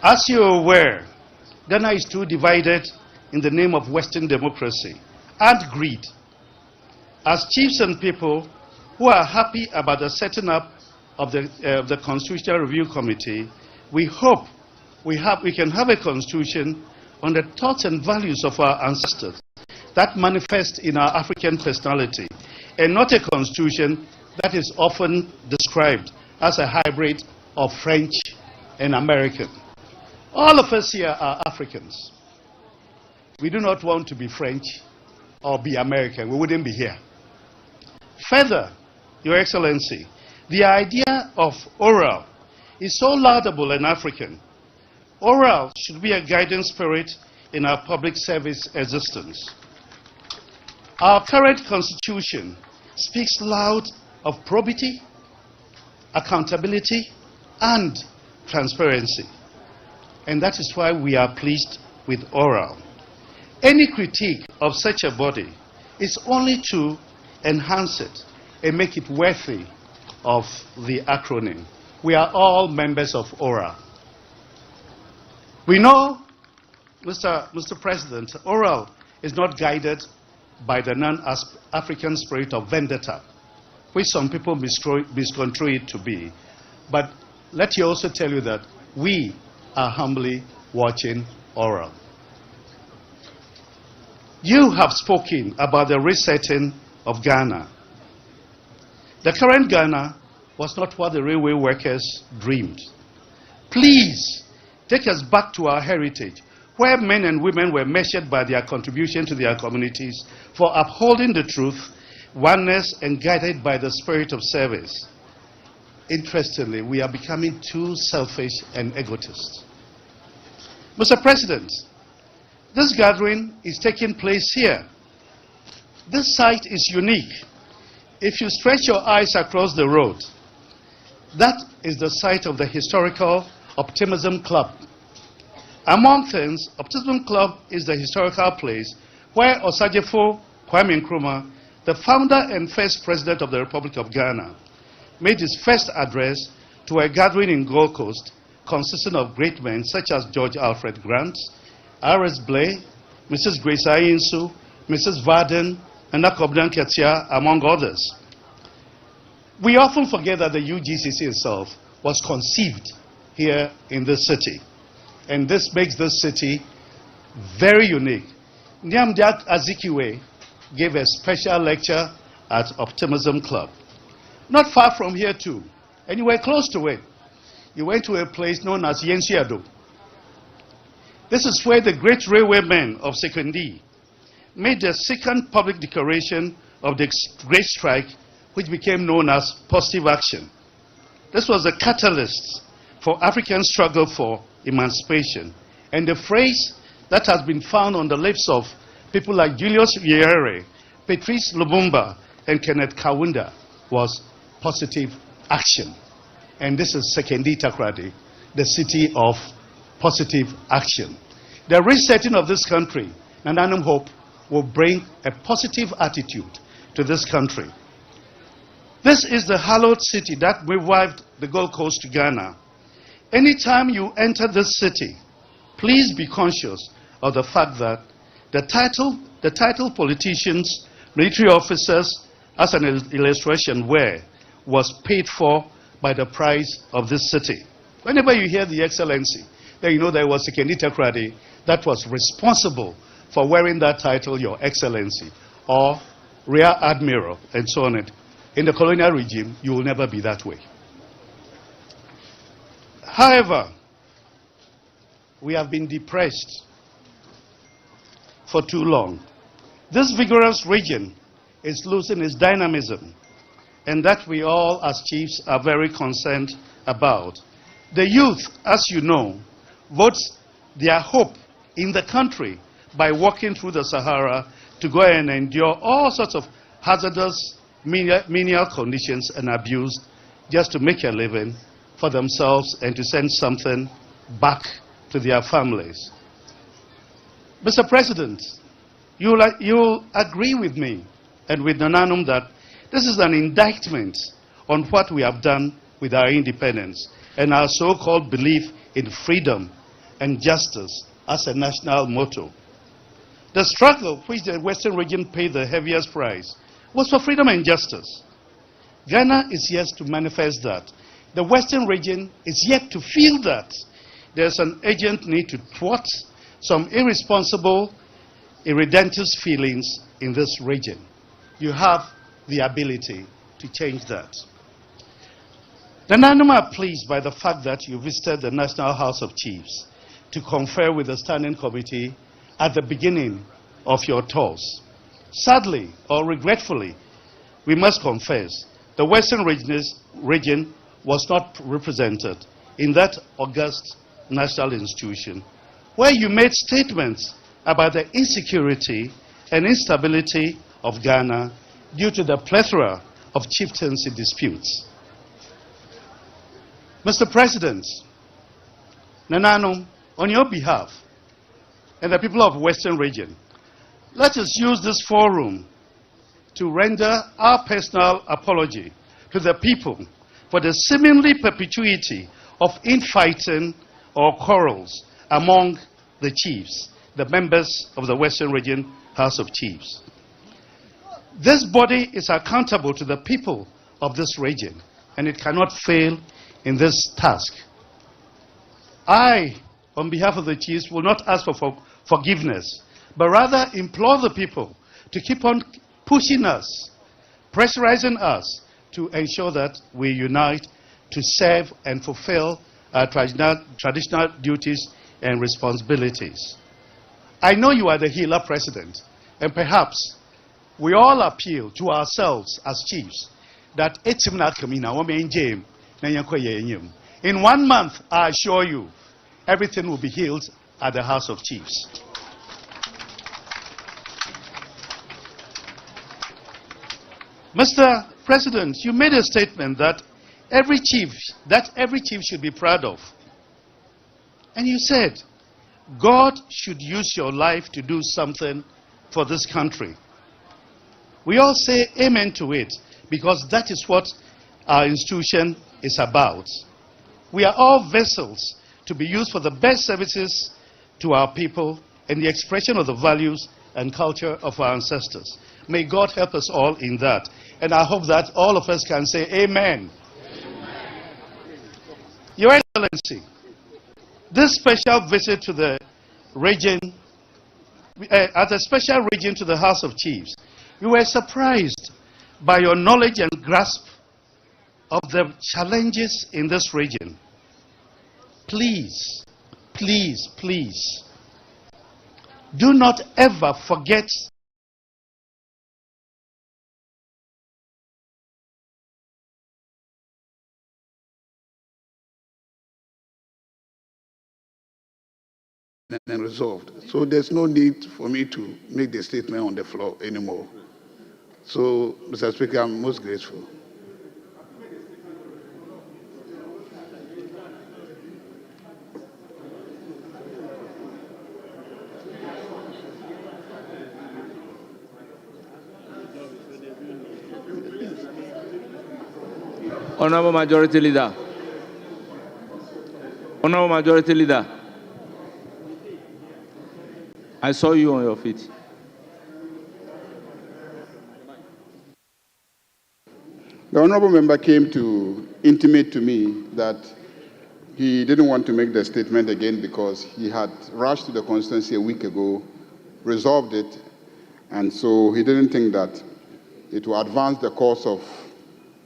As you are aware, Ghana is too divided in the name of Western democracy and greed. As chiefs and people who are happy about the setting up of the Constitutional Review Committee, we hope we can have a constitution on the thoughts and values of our ancestors that manifest in our African personality, and not a constitution that is often described as a hybrid of French and American. All of us here are Africans. We do not want to be French or be American. We wouldn't be here. Further, Your Excellency, the idea of oral is so laudable and African. Oral should be a guiding spirit in our public service existence. Our current constitution speaks loud of probity, accountability, and transparency. And that is why we are pleased with oral. Any critique of such a body is only to enhance it and make it worthy of the acronym. We are all members of oral. We know, Mr. President, oral is not guided by the non-African spirit of vendetta, which some people misconstrue it to be. But let me also tell you that we are humbly watching oral. You have spoken about the resetting of Ghana. The current Ghana was not what the railway workers dreamed. Please take us back to our heritage, where men and women were measured by their contribution to their communities for upholding the truth, oneness, and guided by the spirit of service. Interestingly, we are becoming too selfish and egotist. Mr. President, this gathering is taking place here. This site is unique. If you stretch your eyes across the road, that is the site of the historical Optimism Club. Among things, Optimism Club is the historical place where Osagyefo Kwame Nkrumah, the founder and first president of the Republic of Ghana, made his first address to a gathering in Gold Coast consisting of great men such as George Alfred Grant, R.S. Blay, Mrs. Grace Ayinsu, Mrs. Varden, and Akobdan Ketia, among others. We often forget that the UGCC itself was conceived here in this city. And this makes this city very unique. Nyamdiak Azikiwe gave a special lecture at Optimism Club. Not far from here too, and you were close to it. You went to a place known as Yensiado. This is where the great railwaymen of Sekondi made the second public declaration of the Great Strike, which became known as Positive Action. This was a catalyst for African struggle for emancipation. And the phrase that has been found on the lips of people like Julius Nyerere, Patrice Lumumba, and Kenneth Kaunda was positive action. And this is Sekondi Takoradi, the city of positive action. The resetting of this country, Nananum Hope, will bring a positive attitude to this country. This is the hallowed city that revived the Gold Coast to Ghana. Anytime you enter this city, please be conscious of the fact that the title politicians, military officers, as an illustration, was paid for by the price of this city. Whenever you hear the Excellency, then you know there was Sekondi Takoradi that was responsible for wearing that title, Your Excellency, or Rear Admiral, and so on. In the colonial regime, you will never be that way. However, we have been depressed for too long. This vigorous region is losing its dynamism, and that we all as chiefs are very concerned about. The youth, as you know, votes their hope in the country by walking through the Sahara to go and endure all sorts of hazardous menial conditions and abuse just to make a living for themselves and to send something back to their families. Mr. President, you'll agree with me and with Nananum that this is an indictment on what we have done with our independence and our so-called belief in freedom and justice as a national motto. The struggle which the Western region paid the heaviest price was for freedom and justice. Ghana is yet to manifest that. The Western region is yet to feel that. There's an urgent need to thwart some irresponsible, irredentist feelings in this region. You have the ability to change that. The Nanum are pleased by the fact that you visited the National House of Chiefs to confer with the Standing Committee at the beginning of your tours. Sadly, or regretfully, we must confess, the Western region was not represented in that august national institution, where you made statements about the insecurity and instability of Ghana due to the plethora of chieftaincy disputes. Mr. President, Nananum, on your behalf and the people of the Western region, let us use this forum to render our personal apology to the people for the seemingly perpetuity of infighting or quarrels among the chiefs, the members of the Western Region House of Chiefs. This body is accountable to the people of this region, and it cannot fail in this task. I, on behalf of the chiefs, will not ask for forgiveness, but rather implore the people to keep on pushing us, pressurizing us to ensure that we unite to serve and fulfill our traditional duties and responsibilities. I know you are the healer, President, and perhaps we all appeal to ourselves as chiefs that in 1 month, I assure you, everything will be healed at the House of Chiefs. Mr. President, you made a statement that every chief should be proud of. And you said, God should use your life to do something for this country. We all say amen to it, because that is what our institution is about. We are all vessels to be used for the best services to our people and the expression of the values and culture of our ancestors. May God help us all in that. And I hope that all of us can say amen. Amen. Your Excellency, this special visit to the region, as a special region to the House of Chiefs, you were surprised by your knowledge and grasp of the challenges in this region. Please, please, please, do not ever forget and resolved. So there's no need for me to make the statement on the floor anymore. So, Mr. Speaker, I'm most grateful. Honorable Majority Leader. Honorable Majority Leader. I saw you on your feet. The honorable member came to intimate to me that he didn't want to make the statement again because he had rushed to the constituency a week ago, resolved it, And so he didn't think that it will advance the cause of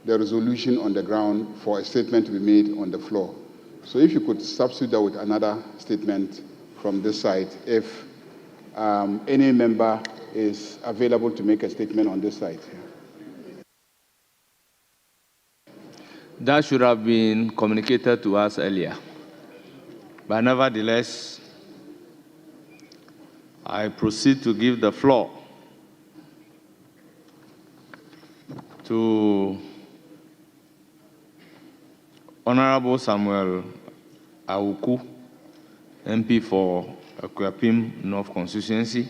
the resolution on the ground for a statement to be made on the floor. So if you could substitute that with another statement from this side, if any member is available to make a statement on this side. That should have been communicated to us earlier. But nevertheless, I proceed to give the floor to Honorable Samuel Awuku, MP for Akuapem North Constituency,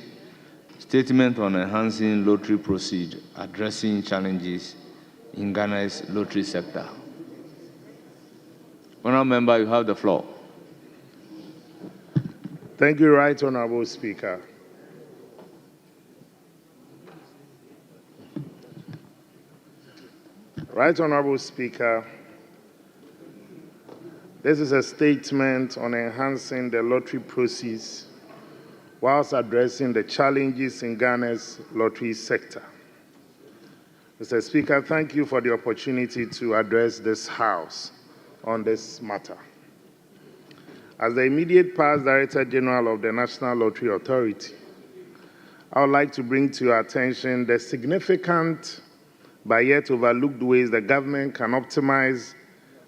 statement on enhancing lottery proceeds, addressing challenges in Ghana's lottery sector. Honourable Member, you have the floor. Thank you, Right Honourable Speaker. Right Honourable Speaker, this is a statement on enhancing the lottery proceeds whilst addressing the challenges in Ghana's lottery sector. Mr. Speaker, thank you for the opportunity to address this House on this matter. As the immediate past Director General of the National Lottery Authority, I would like to bring to your attention the significant but yet overlooked ways the government can optimize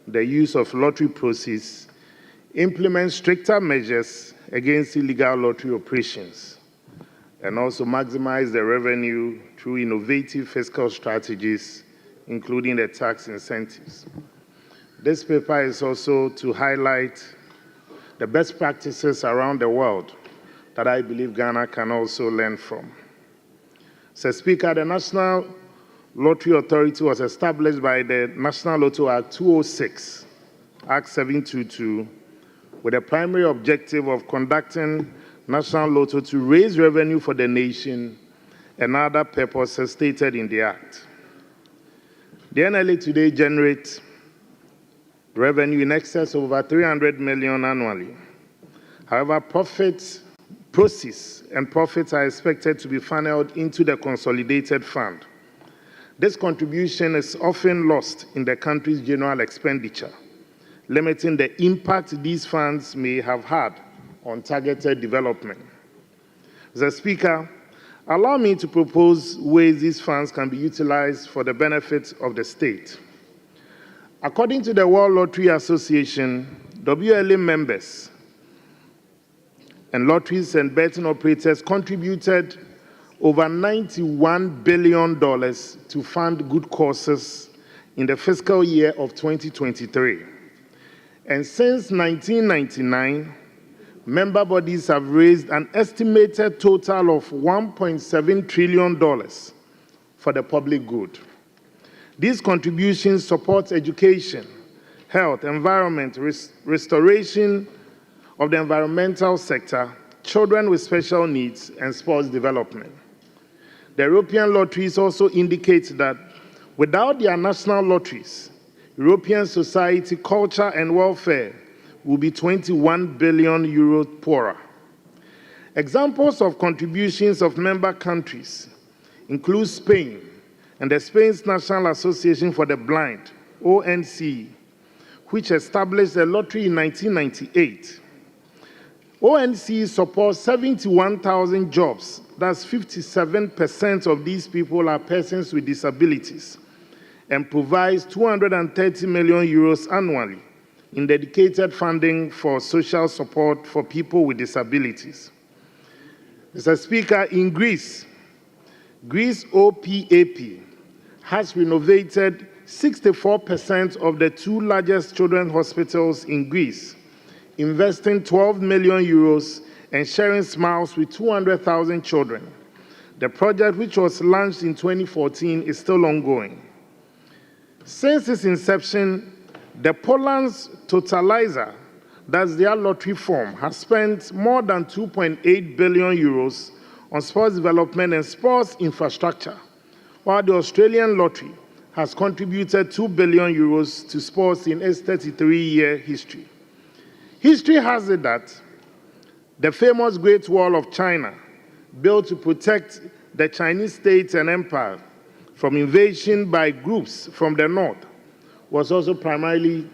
the use of lottery proceeds, implement stricter measures against illegal lottery operations, and also maximize the revenue through innovative fiscal strategies, including the tax incentives. This paper is also to highlight the best practices around the world that I believe Ghana can also learn from. Mr. Speaker, the National Lottery Authority was established by the National Lotto Act 206, Act 722, with the primary objective of conducting National Lotto to raise revenue for the nation and other purposes stated in the Act. The NLA today generates revenue in excess of over 300 million annually. However, proceeds are expected to be funneled into the consolidated fund. This contribution is often lost in the country's general expenditure, limiting the impact these funds may have had on targeted development. Mr. Speaker, allow me to propose ways these funds can be utilized for the benefit of the state. According to the World Lottery Association, WLA members and lotteries and betting operators contributed over $91 billion to fund good causes in the fiscal year of 2023. And since 1999, member bodies have raised an estimated total of $1.7 trillion for the public good. These contributions support education, health, environment, restoration of the environmental sector, children with special needs, and sports development. The European lotteries also indicate that without their national lotteries, European society, culture, and welfare will be 21 billion euros poorer. Examples of contributions of member countries include Spain and the Spain's National Association for the Blind, ONC, which established the lottery in 1998. ONC supports 71,000 jobs. That's 57% of these people are persons with disabilities, and provides 230 million euros annually in dedicated funding for social support for people with disabilities. Mr. Speaker, in Greece OPAP has renovated 64% of the two largest children's hospitals in Greece, investing 12 million euros and sharing smiles with 200,000 children. The project, which was launched in 2014, is still ongoing. Since its inception, the Poland's Totalizer, that's their lottery firm, has spent more than 2.8 billion euros on sports development and sports infrastructure, while the Australian lottery has contributed 2 billion euros to sports in its 33-year history. History has it that the famous Great Wall of China, built to protect the Chinese state and empire from invasion by groups from the north was also primarily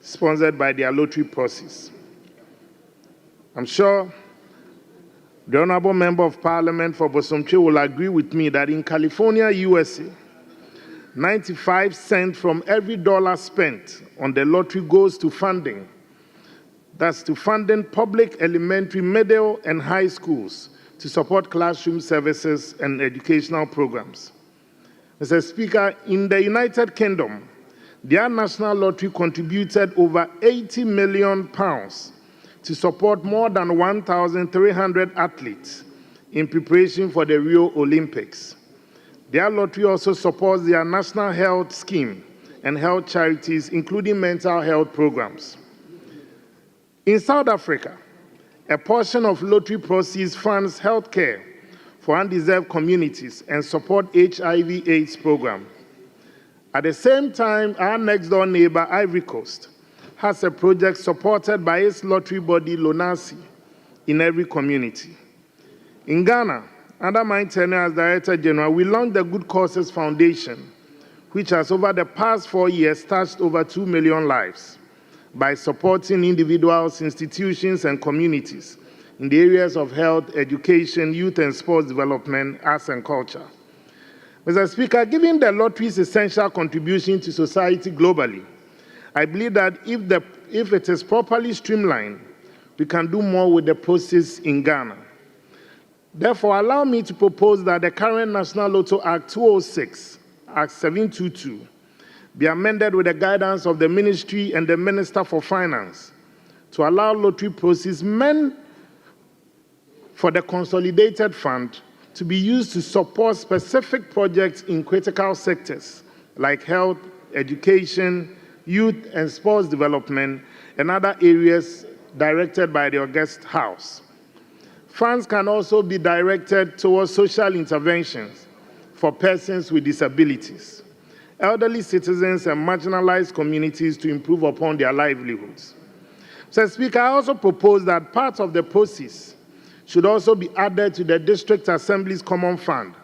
sponsored by their lottery process. I'm sure the Honorable Member of Parliament for Bosomtwe will agree with me that in California, USA, 95 cents from every dollar spent on the lottery goes to funding. That's to funding public elementary, middle, and high schools to support classroom services and educational programs. Mr. Speaker, in the United Kingdom, their national lottery contributed over £80 million to support more than 1,300 athletes in preparation for the Rio Olympics. Their lottery also supports their national health scheme and health charities, including mental health programs. In South Africa, a portion of lottery proceeds funds health care for undeserved communities and support HIV/AIDS program. At the same time, our next-door neighbor, Ivory Coast, has a project supported by its lottery body, Lonasi, in every community. In Ghana, under my tenure as Director General, we launched the Good Causes Foundation, which has over the past 4 years touched over 2 million lives by supporting individuals, institutions, and communities in the areas of health, education, youth and sports development, arts and culture. Mr. Speaker, given the lottery's essential contribution to society globally, I believe that if it is properly streamlined, we can do more with the process in Ghana. Therefore, allow me to propose that the current National Lotto Act 206, Act 722, be amended with the guidance of the Ministry and the Minister for Finance to allow lottery proceeds meant for the consolidated fund to be used to support specific projects in critical sectors like health, education, youth and sports development, and other areas directed by the August House. Funds can also be directed towards social interventions for persons with disabilities, elderly citizens, and marginalized communities to improve upon their livelihoods. Mr. Speaker, I also propose that part of the proceeds should also be added to the District Assembly's Common Fund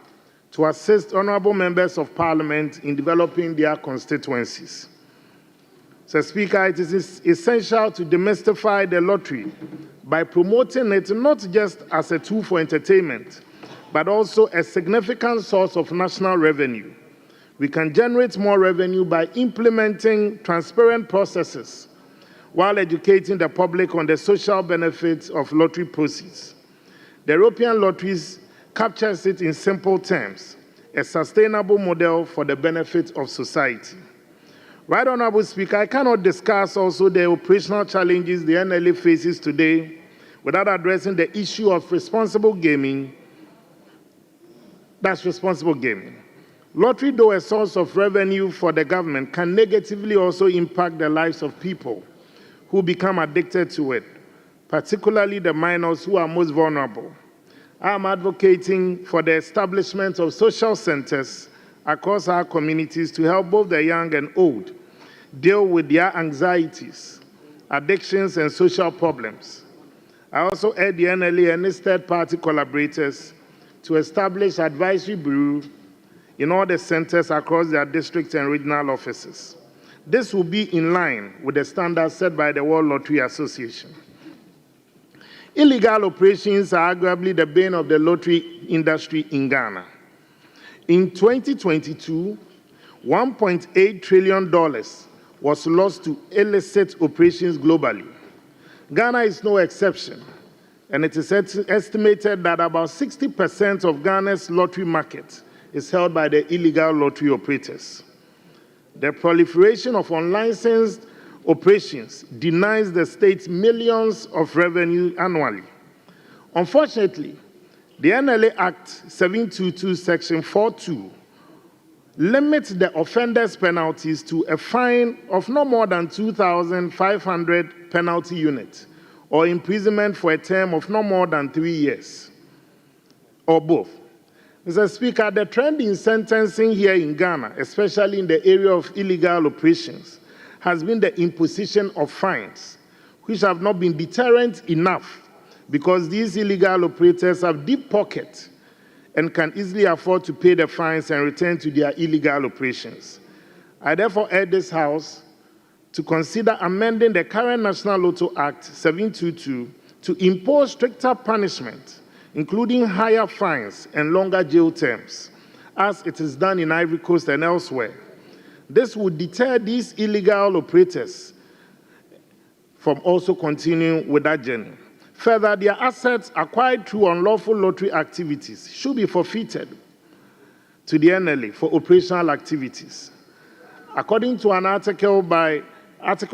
to assist honorable members of Parliament in developing their constituencies. Mr. Speaker, it is essential to demystify the lottery by promoting it not just as a tool for entertainment, but also a significant source of national revenue. We can generate more revenue by implementing transparent processes while educating the public on the social benefits of lottery proceeds. The European lotteries captures it in simple terms, a sustainable model for the benefit of society. Right, Honorable Speaker, I cannot discuss also the operational challenges the NLA faces today without addressing the issue of responsible gaming. That's responsible gaming. Lottery, though a source of revenue for the government, can negatively also impact the lives of people who become addicted to it, particularly the minors who are most vulnerable. I am advocating for the establishment of social centers across our communities to help both the young and old deal with their anxieties, addictions, and social problems. I also urge the NLA and its third-party collaborators to establish advisory bureaus in all the centers across their district and regional offices. This will be in line with the standards set by the World Lottery Association. Illegal operations are arguably the bane of the lottery industry in Ghana. In 2022, $1.8 trillion was lost to illicit operations globally. Ghana is no exception, and it is estimated that about 60% of Ghana's lottery market is held by the illegal lottery operators. The proliferation of unlicensed operations denies the state millions of revenue annually. Unfortunately, the NLA Act 722 Section 42 limits the offender's penalties to a fine of no more than 2,500 penalty units or imprisonment for a term of no more than 3 years, or both. Mr. Speaker, the trend in sentencing here in Ghana, especially in the area of illegal operations, has been the imposition of fines, which have not been deterrent enough because these illegal operators have deep pockets and can easily afford to pay the fines and return to their illegal operations. I therefore urge this House to consider amending the current National Lotto Act 722 to impose stricter punishment, including higher fines and longer jail terms, as it is done in Ivory Coast and elsewhere. This would deter these illegal operators from also continuing with that journey. Further, their assets acquired through unlawful lottery activities should be forfeited to the NLA for operational activities. According to an article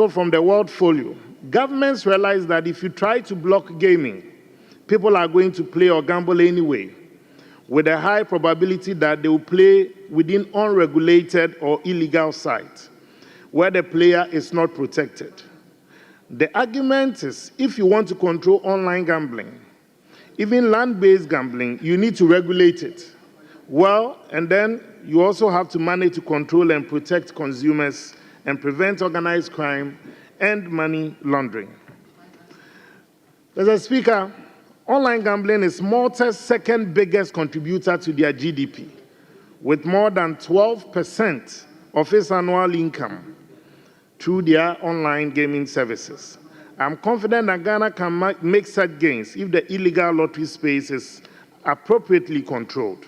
from the World Folio, governments realize that if you try to block gaming, people are going to play or gamble anyway, with a high probability that they will play within unregulated or illegal sites, where the player is not protected. The argument is, if you want to control online gambling, even land-based gambling, you need to regulate it well, and then you also have to manage to control and protect consumers and prevent organized crime and money laundering. Mr. Speaker, online gambling is Malta's second biggest contributor to their GDP, with more than 12% of its annual income through their online gaming services. I'm confident that Ghana can make such gains if the illegal lottery space is appropriately controlled.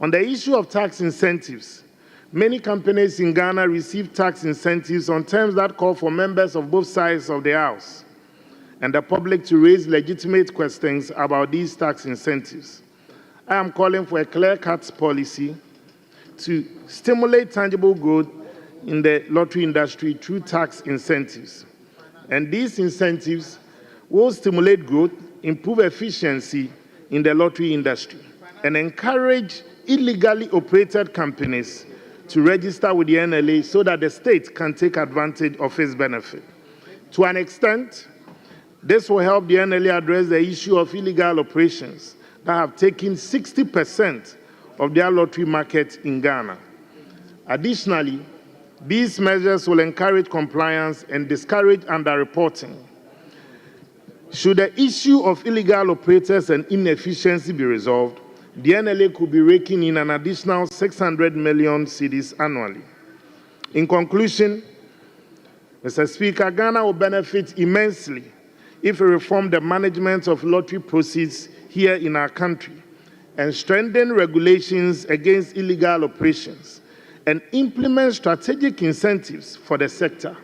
On the issue of tax incentives, many companies in Ghana receive tax incentives on terms that call for members of both sides of the House and the public to raise legitimate questions about these tax incentives. I am calling for a clear-cut policy to stimulate tangible growth in the lottery industry through tax incentives. And these incentives will stimulate growth, improve efficiency in the lottery industry, and encourage illegally operated companies to register with the NLA so that the state can take advantage of its benefit. To an extent, this will help the NLA address the issue of illegal operations that have taken 60% of their lottery market in Ghana. Additionally, these measures will encourage compliance and discourage underreporting. Should the issue of illegal operators and inefficiency be resolved, the NLA could be raking in an additional 600 million cedis annually. In conclusion, Mr. Speaker, Ghana will benefit immensely if we reform the management of lottery proceeds here in our country and strengthen regulations against illegal operations and implement strategic incentives for the sector.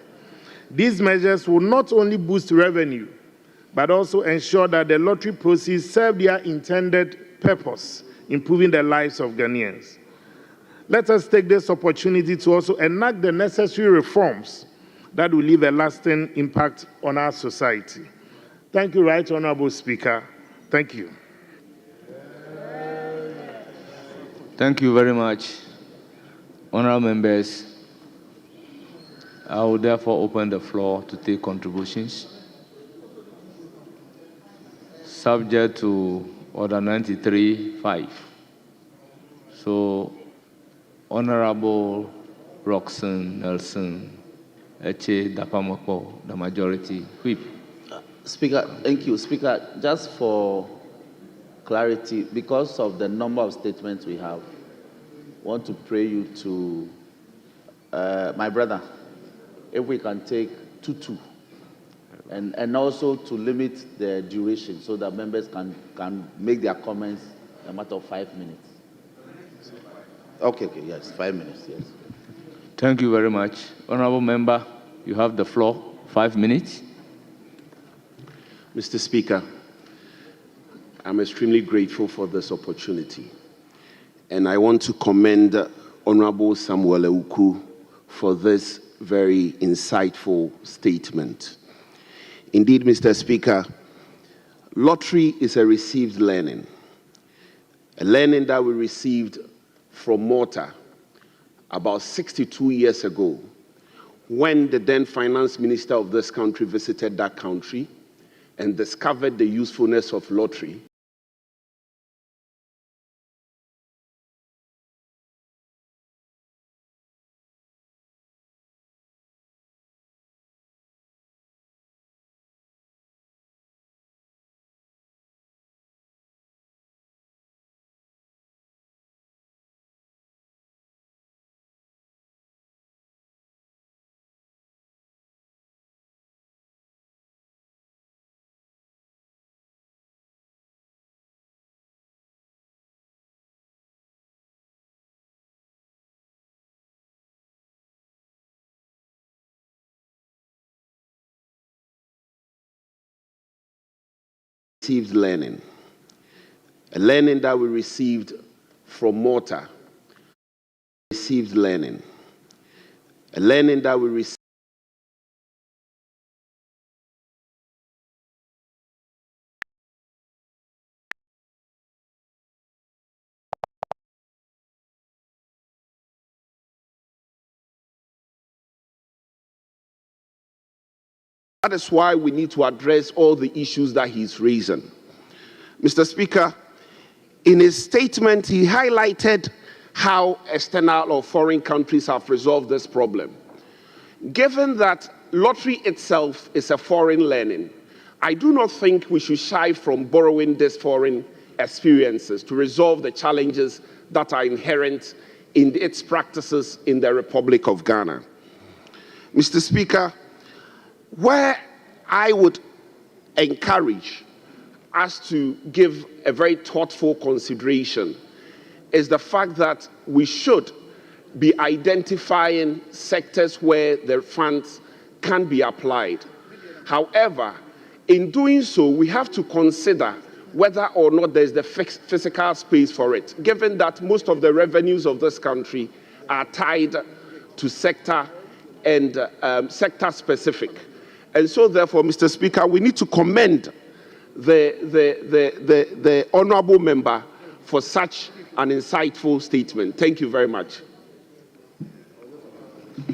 These measures will not only boost revenue, but also ensure that the lottery proceeds serve their intended purpose, improving the lives of Ghanaians. Let us take this opportunity to also enact the necessary reforms that will leave a lasting impact on our society. Thank you, Right Honorable Speaker. Thank you. Thank you very much, honorable members. I will therefore open the floor to take contributions. Subject to Order 93.5. So, Honorable Roxanne Nelson Eche Dapamoko, the majority whip. Speaker, thank you. Speaker, just for clarity, because of the number of statements we have, I want to pray you to, my brother, if we can take 2-2. And also to limit the duration so that members can make their comments in a matter of 5 minutes. Okay, yes, 5 minutes, yes. Thank you very much. Honorable member, you have the floor, 5 minutes. Mr. Speaker, I'm extremely grateful for this opportunity. And I want to commend Honorable Samuel Euku for this very insightful statement. Indeed, Mr. Speaker, lottery is a received learning, a learning that we received from Malta about 62 years ago when the then finance minister of this country visited that country and discovered the usefulness of lottery received learning. A learning that we received from Malta. Received learning. A learning that we received. That is why we need to address all the issues that he's raising. Mr. Speaker, in his statement, he highlighted how external or foreign countries have resolved this problem. Given that lottery itself is a foreign learning, I do not think we should shy from borrowing these foreign experiences to resolve the challenges that are inherent in its practices in the Republic of Ghana. Mr. Speaker, where I would encourage us to give a very thoughtful consideration is the fact that we should be identifying sectors where the funds can be applied. However, in doing so, we have to consider whether or not there's the physical space for it, given that most of the revenues of this country are tied to sector and sector-specific. And so, therefore, Mr. Speaker, we need to commend the honourable member for such an insightful statement. Thank you very much.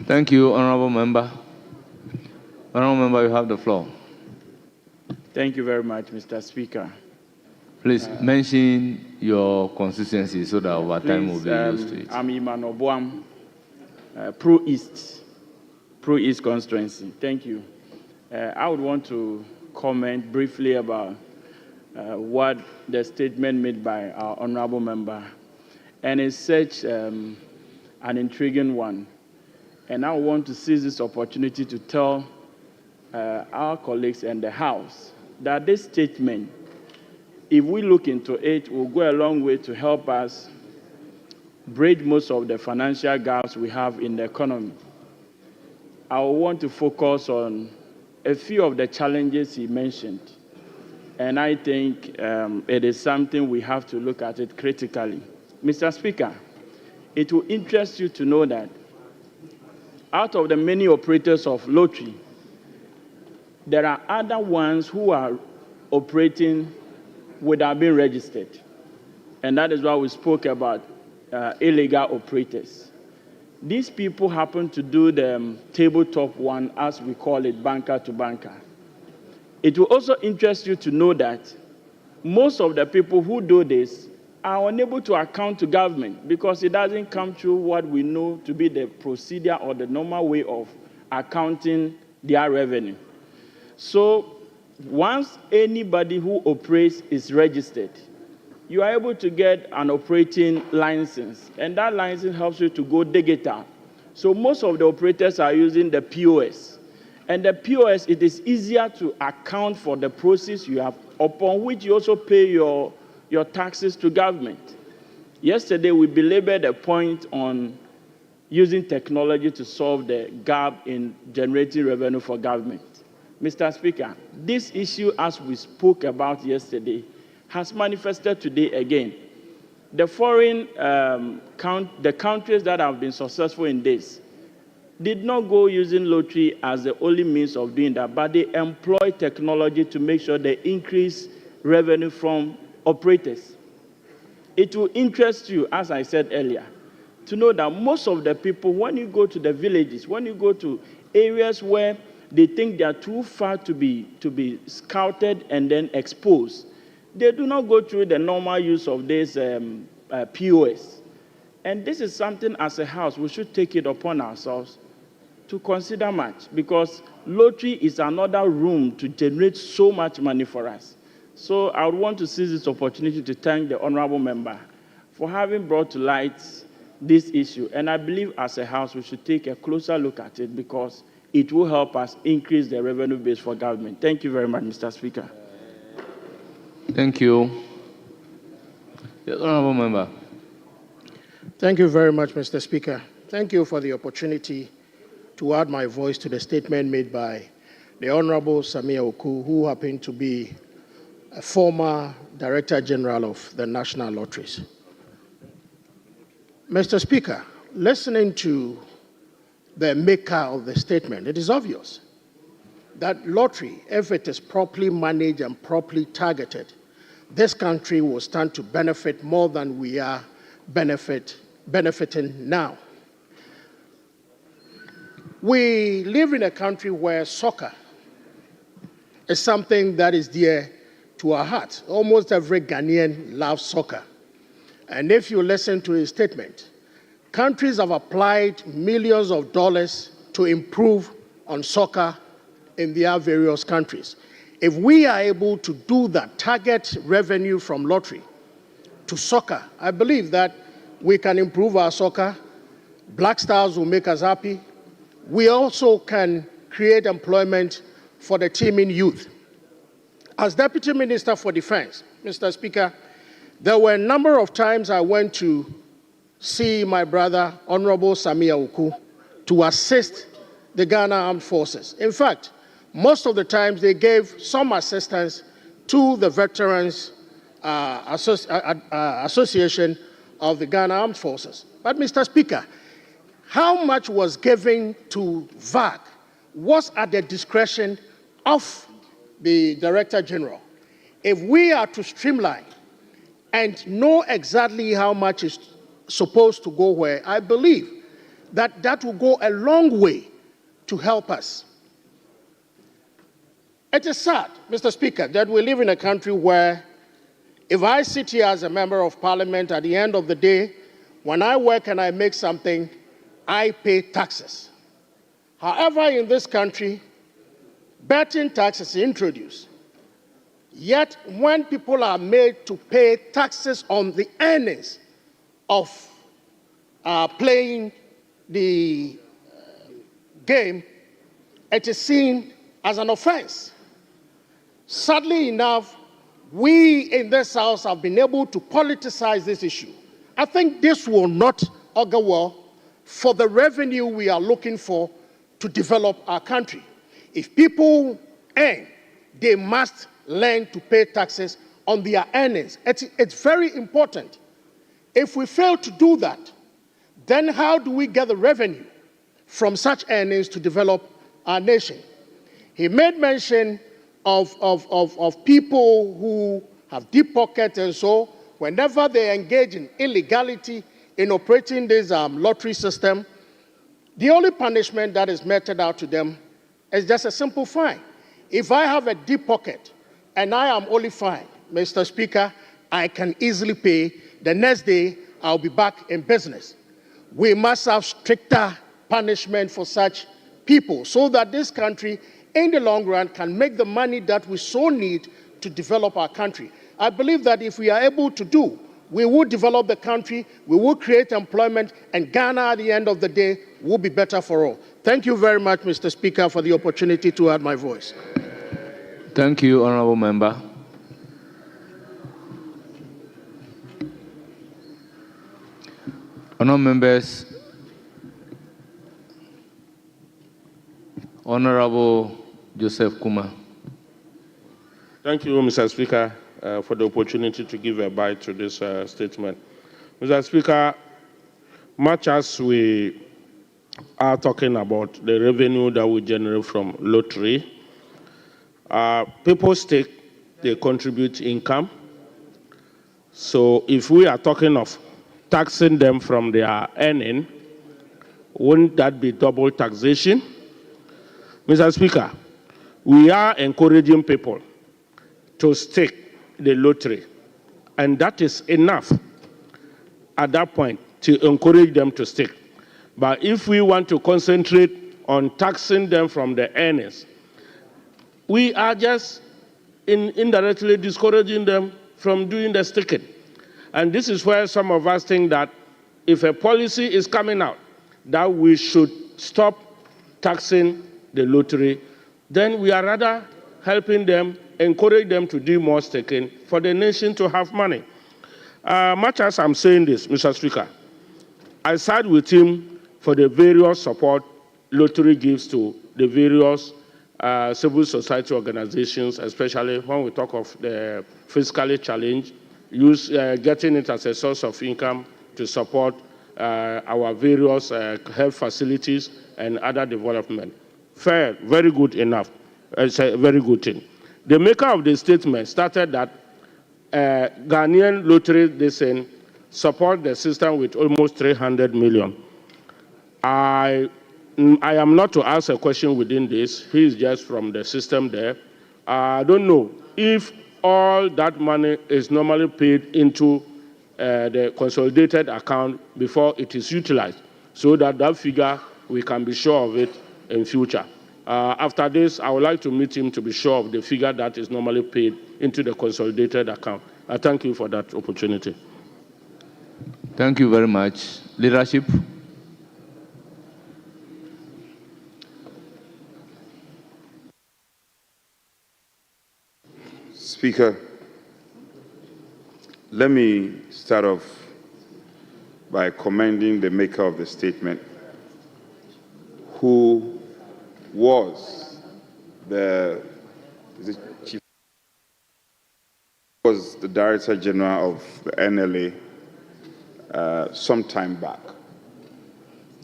Thank you, honourable member. Honourable member, you have the floor. Thank you very much, Mr. Speaker. Please mention your consistency so that our time will be used to it. I'm Iman Obuam, Pro-East constituency. Thank you. I would want to comment briefly about what the statement made by our honourable member, and it's such an intriguing one. And I want to seize this opportunity to tell our colleagues and the House that this statement, if we look into it, will go a long way to help us bridge most of the financial gaps we have in the economy. I want to focus on a few of the challenges he mentioned, and I think it is something we have to look at it critically. Mr. Speaker, it will interest you to know that out of the many operators of lottery, there are other ones who are operating without being registered, and that is why we spoke about illegal operators. These people happen to do the tabletop one, as we call it, banker to banker. It will also interest you to know that most of the people who do this are unable to account to government because it doesn't come through what we know to be the procedure or the normal way of accounting their revenue. So once anybody who operates is registered, you are able to get an operating license, and that license helps you to go digital. So most of the operators are using the POS. And the POS, it is easier to account for the process you have, upon which you also pay your taxes to government. Yesterday, we belabored a point on using technology to solve the gap in generating revenue for government. Mr. Speaker, this issue, as we spoke about yesterday, has manifested today again. The the countries that have been successful in this did not go using lottery as the only means of doing that, but they employ technology to make sure they increase revenue from operators. It will interest you, as I said earlier, to know that most of the people, when you go to the villages, when you go to areas where they think they are too far to be scouted and then exposed, they do not go through the normal use of this POS. And this is something, as a house, we should take it upon ourselves to consider much, because lottery is another room to generate so much money for us. So I would want to seize this opportunity to thank the honourable member for having brought to light this issue. And I believe, as a house, we should take a closer look at it because it will help us increase the revenue base for government. Thank you very much, Mr. Speaker. Thank you. The honourable member. Thank you very much, Mr. Speaker. Thank you for the opportunity to add my voice to the statement made by the Honourable Samia Oku, who happened to be a former Director General of the National Lotteries. Mr. Speaker, listening to the maker of the statement, it is obvious that lottery, if it is properly managed and properly targeted, this country will stand to benefit more than we are benefiting now. We live in a country where soccer is something that is dear to our hearts. Almost every Ghanaian loves soccer. And if you listen to his statement, countries have applied millions of dollars to improve on soccer in their various countries. If we are able to do that, target revenue from lottery to soccer, I believe that we can improve our soccer. Black Stars will make us happy. We also can create employment for the teaming youth. As Deputy Minister for Defense, Mr. Speaker, there were a number of times I went to see my brother, Honorable Samia Uku, to assist the Ghana Armed Forces. In fact, most of the times they gave some assistance to the Veterans Association of the Ghana Armed Forces. But Mr. Speaker, how much was given to VAG was at the discretion of the Director General. If we are to streamline and know exactly how much is supposed to go where, I believe that that will go a long way to help us. It is sad, Mr. Speaker, that we live in a country where if I sit here as a member of parliament, at the end of the day, when I work and I make something, I pay taxes. However, in this country, betting tax is introduced. Yet, when people are made to pay taxes on the earnings of playing the game, it is seen as an offense. Sadly enough, we in this House have been able to politicize this issue. I think this will not augur well for the revenue we are looking for to develop our country. If people earn, they must learn to pay taxes on their earnings. It's very important. If we fail to do that, then how do we get the revenue from such earnings to develop our nation? He made mention of people who have deep pockets, and so whenever they engage in illegality in operating this lottery system, the only punishment that is meted out to them is just a simple fine. If I have a deep pocket and I am only fined, Mr. Speaker, I can easily pay. The next day, I'll be back in business. We must have stricter punishment for such people so that this country, in the long run, can make the money that we so need to develop our country. I believe that if we are able to do, we will develop the country, we will create employment, and Ghana, at the end of the day, will be better for all. Thank you very much, Mr. Speaker, for the opportunity to add my voice. Thank you, Honourable Member. Honourable members, Honourable Joseph Kuma. Thank you, Mr. Speaker, for the opportunity to give a bite to this statement. Mr. Speaker, much as we are talking about the revenue that we generate from lottery, people stake, they contribute income. So if we are talking of taxing them from their earning, wouldn't that be double taxation? Mr. Speaker, we are encouraging people to stake the lottery, and that is enough at that point to encourage them to stake. But if we want to concentrate on taxing them from the earnings, we are just indirectly discouraging them from doing the staking. And this is where some of us think that if a policy is coming out that we should stop taxing the lottery, then we are rather helping them, encourage them to do more staking for the nation to have money. Much as I'm saying this, Mr. Speaker, I side with him for the various support lottery gives to the various civil society organizations, especially when we talk of the fiscally challenged, getting it as a source of income to support our various health facilities and other development. Fair, very good enough. It's a very good thing. The maker of the statement started that Ghanaian lottery, they say, support the system with almost 300 million. I am not to ask a question within this. He is just from the system there. I don't know if all that money is normally paid into the consolidated account before it is utilized, so that that figure, we can be sure of it in future. After this, I would like to meet him to be sure of the figure that is normally paid into the consolidated account. I thank you for that opportunity. Thank you very much. Leadership. Speaker, let me start off by commending the maker of the statement, who was the Director General of the NLA some time back.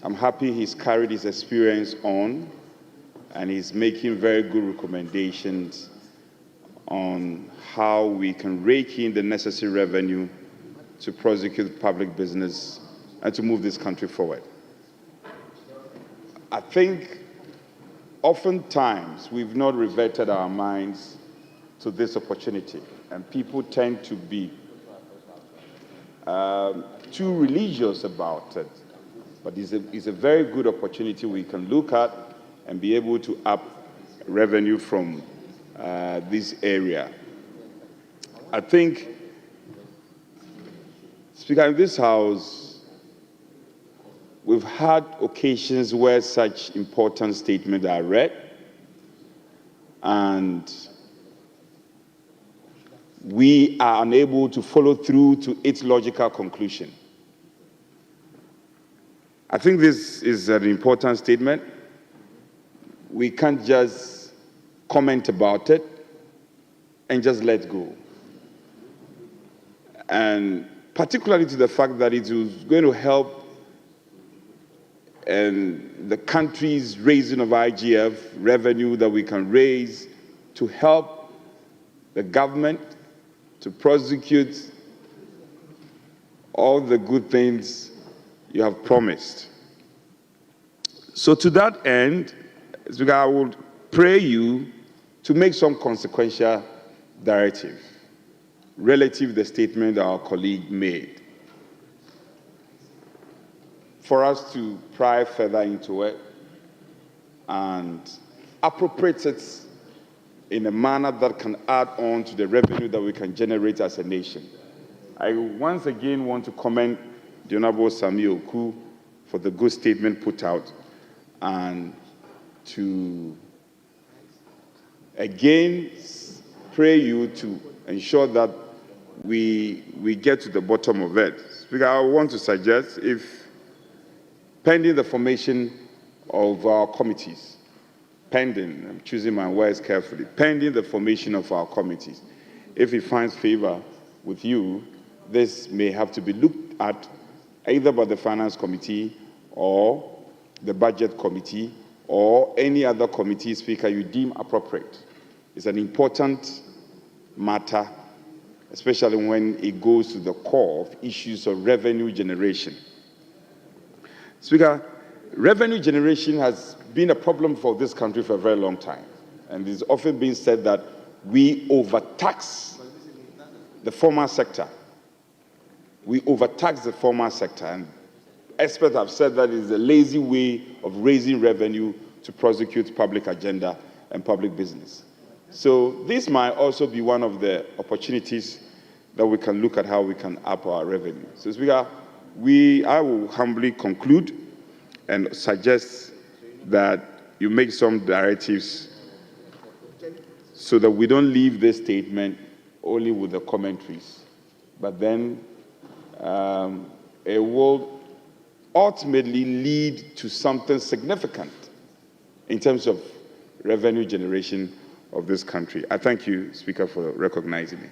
I'm happy he's carried his experience on, and he's making very good recommendations on how we can rake in the necessary revenue to prosecute public business and to move this country forward. I think oftentimes we've not reverted our minds to this opportunity, and people tend to be too religious about it. But it's a very good opportunity we can look at and be able to up revenue from this area. I think, Speaker, in this House, we've had occasions where such important statements are read, and we are unable to follow through to its logical conclusion. I think this is an important statement. We can't just comment about it and just let go. And particularly to the fact that it was going to help the country's raising of IGF revenue that we can raise to help the government to prosecute all the good things you have promised. So to that end, Speaker, I would pray you to make some consequential directive relative to the statement our colleague made, for us to pry further into it and appropriate it in a manner that can add on to the revenue that we can generate as a nation. I once again want to commend the Honorable Sami Oku for the good statement put out, and to again pray you to ensure that we get to the bottom of it. Speaker, I want to suggest, if pending the formation of our committees, pending, I'm choosing my words carefully, pending the formation of our committees, if it finds favor with you, this may have to be looked at either by the Finance Committee or the Budget Committee or any other committee, Speaker, you deem appropriate. It's an important matter, especially when it goes to the core of issues of revenue generation. Speaker, revenue generation has been a problem for this country for a very long time, and it's often been said that we overtax the formal sector. We overtax the formal sector, and experts have said that is a lazy way of raising revenue to prosecute public agenda and public business. So this might also be one of the opportunities that we can look at how we can up our revenue. So Speaker, I will humbly conclude and suggest that you make some directives so that we don't leave this statement only with the commentaries, but then it will ultimately lead to something significant in terms of revenue generation of this country. I thank you, Speaker, for recognizing me.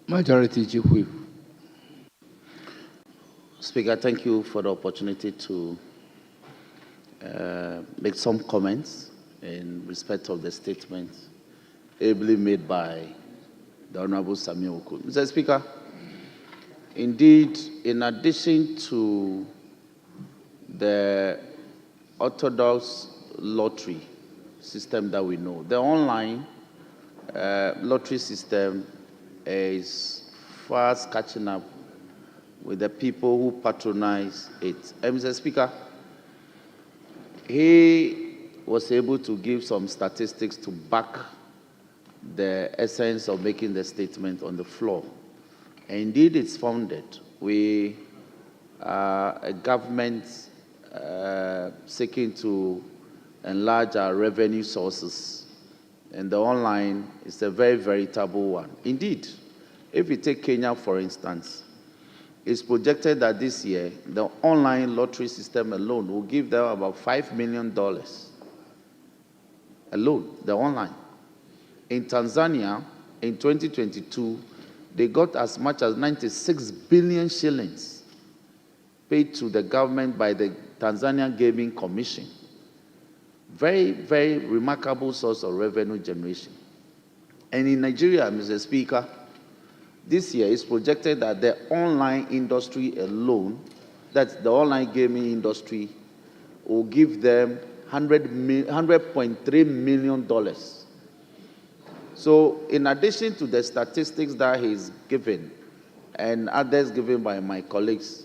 Majority Chief Whip. Speaker, thank you for the opportunity to make some comments in respect of the statement ably made by the Honorable Samuel Oku. Mr. Speaker, indeed, in addition to the orthodox lottery system that we know, the online lottery system is fast catching up with the people who patronize it. And Mr. Speaker, he was able to give some statistics to back the essence of making the statement on the floor. And indeed, it's founded. We are a government seeking to enlarge our revenue sources. And the online is a very veritable one. Indeed, if you take Kenya, for instance, it's projected that this year, the online lottery system alone will give them about $5 million. Alone, the online. In Tanzania, in 2022, they got as much as 96 billion shillings paid to the government by the Tanzania Gaming Commission. Very, very remarkable source of revenue generation. And in Nigeria, Mr. Speaker, this year it's projected that the online industry alone, that's the online gaming industry, will give them $100.3 million. So in addition to the statistics that he's given and others given by my colleagues,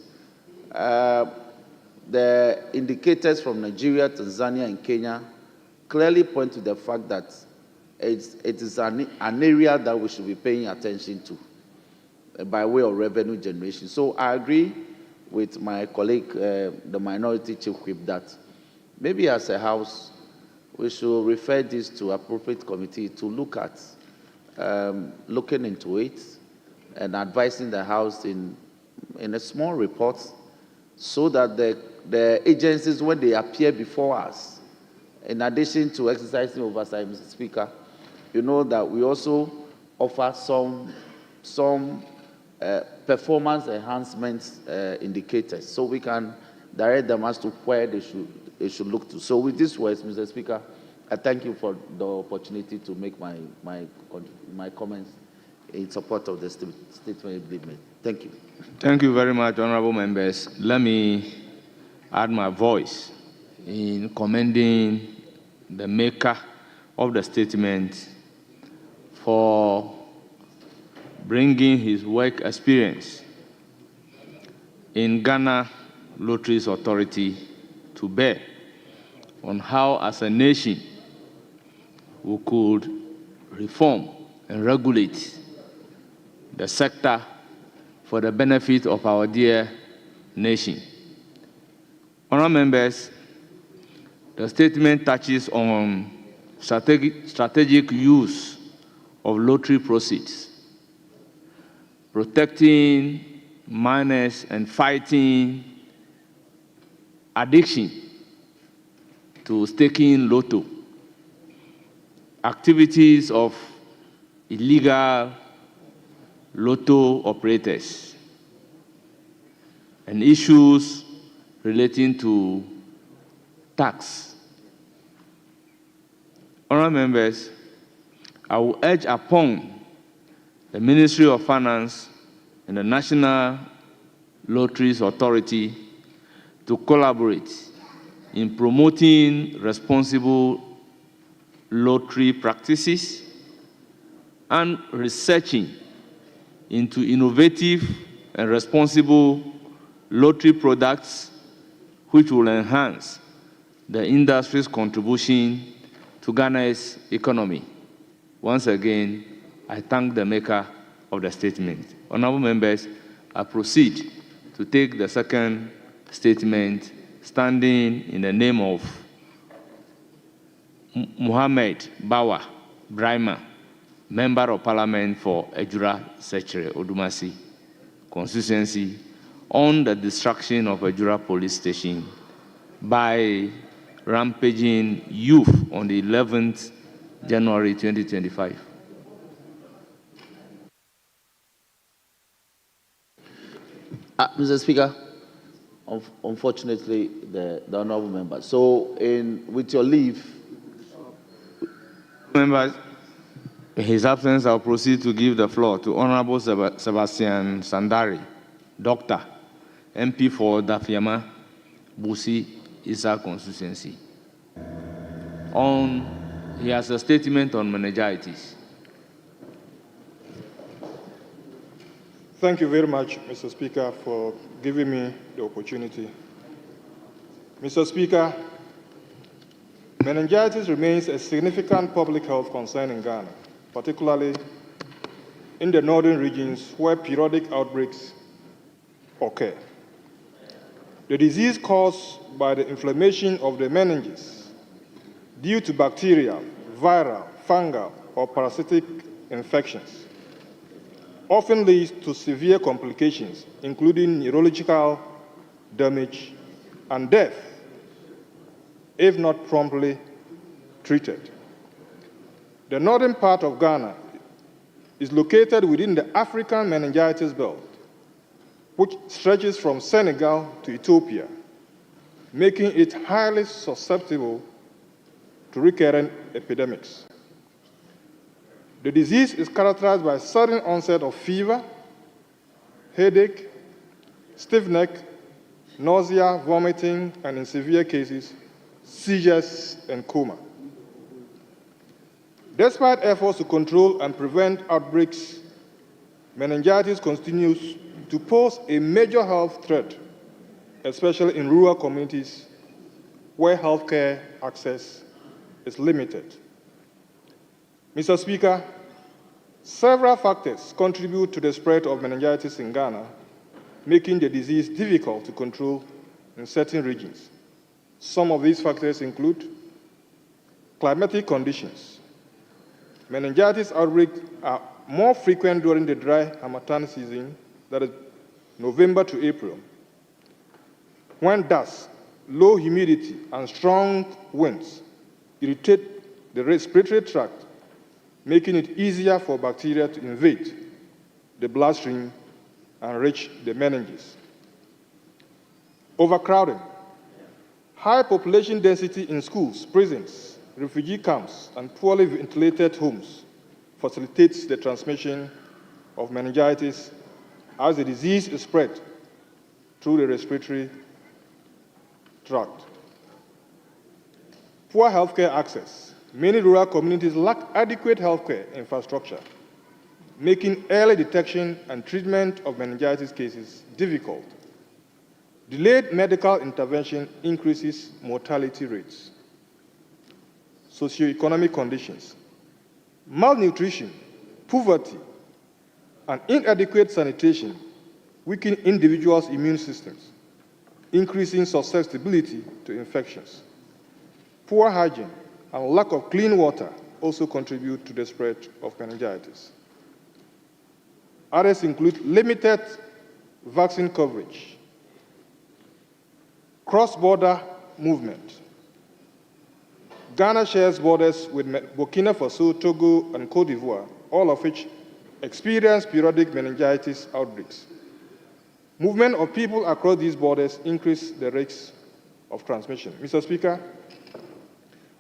the indicators from Nigeria, Tanzania, and Kenya clearly point to the fact that it is an area that we should be paying attention to by way of revenue generation. So I agree with my colleague, the Minority Chief Whip, that maybe as a House, we should refer this to appropriate committee to look at looking into it and advising the House in a small report so that the agencies, when they appear before us, in addition to exercising oversight, Mr. Speaker, you know that we also offer some performance enhancement indicators, so we can direct them as to where they should look to. So with these words, Mr. Speaker, I thank you for the opportunity to make my comments in support of the statement. Thank you. Thank you very much, honorable members. Let me add my voice in commending the maker of the statement for bringing his work experience in Ghana Lotteries Authority to bear on how, as a nation, we could reform and regulate the sector for the benefit of our dear nation. Honourable members, the statement touches on strategic use of lottery proceeds, protecting minors and fighting addiction to staking lotto, activities of illegal lotto operators, and issues relating to tax. Honourable members, I will urge upon the Ministry of Finance and the National Lotteries Authority to collaborate in promoting responsible lottery practices and researching into innovative and responsible lottery products which will enhance the industry's contribution to Ghana's economy. Once again, I thank the maker of the statement. Honourable members, I proceed to take the second statement, standing in the name of Muhammad Bawa Brahma, Member of Parliament for Ejura Sechere Odumasi constituency, on the destruction of Ejura Police Station by rampaging youth on the 11th January 2025. Mr. Speaker, unfortunately, the honourable member. So, with your leave, members, in his absence, I'll proceed to give the floor to Honourable Sebastian Sandari, Doctor, MP for Dafiama, Busi, Issa constituency. He has a statement on meningitis. Thank you very much, Mr. Speaker, for giving me the opportunity. Mr. Speaker, meningitis remains a significant public health concern in Ghana, particularly in the northern regions where periodic outbreaks occur. The disease caused by the inflammation of the meninges due to bacterial, viral, fungal, or parasitic infections often leads to severe complications, including neurological damage and death, if not promptly treated. The northern part of Ghana is located within the African meningitis belt, which stretches from Senegal to Ethiopia, making it highly susceptible to recurrent epidemics. The disease is characterized by sudden onset of fever, headache, stiff neck, nausea, vomiting, and in severe cases, seizures and coma. Despite efforts to control and prevent outbreaks, meningitis continues to pose a major health threat, especially in rural communities where healthcare access is limited. Mr. Speaker, several factors contribute to the spread of meningitis in Ghana, making the disease difficult to control in certain regions. Some of these factors include climatic conditions. Meningitis outbreaks are more frequent during the dry harmattan season, that is November to April, when dust, low humidity, and strong winds irritate the respiratory tract, making it easier for bacteria to invade the bloodstream and reach the meninges. Overcrowding. High population density in schools, prisons, refugee camps, and poorly ventilated homes facilitates the transmission of meningitis as the disease is spread through the respiratory tract. Poor healthcare access. Many rural communities lack adequate healthcare infrastructure, making early detection and treatment of meningitis cases difficult. Delayed medical intervention increases mortality rates. Socioeconomic conditions. Malnutrition, poverty, and inadequate sanitation weaken individuals' immune systems, increasing susceptibility to infections. Poor hygiene and lack of clean water also contribute to the spread of meningitis. Others include limited vaccine coverage, cross-border movement. Ghana shares borders with Burkina Faso, Togo, and Cote d'Ivoire, all of which experience periodic meningitis outbreaks. Movement of people across these borders increase the risks of transmission. Mr. Speaker,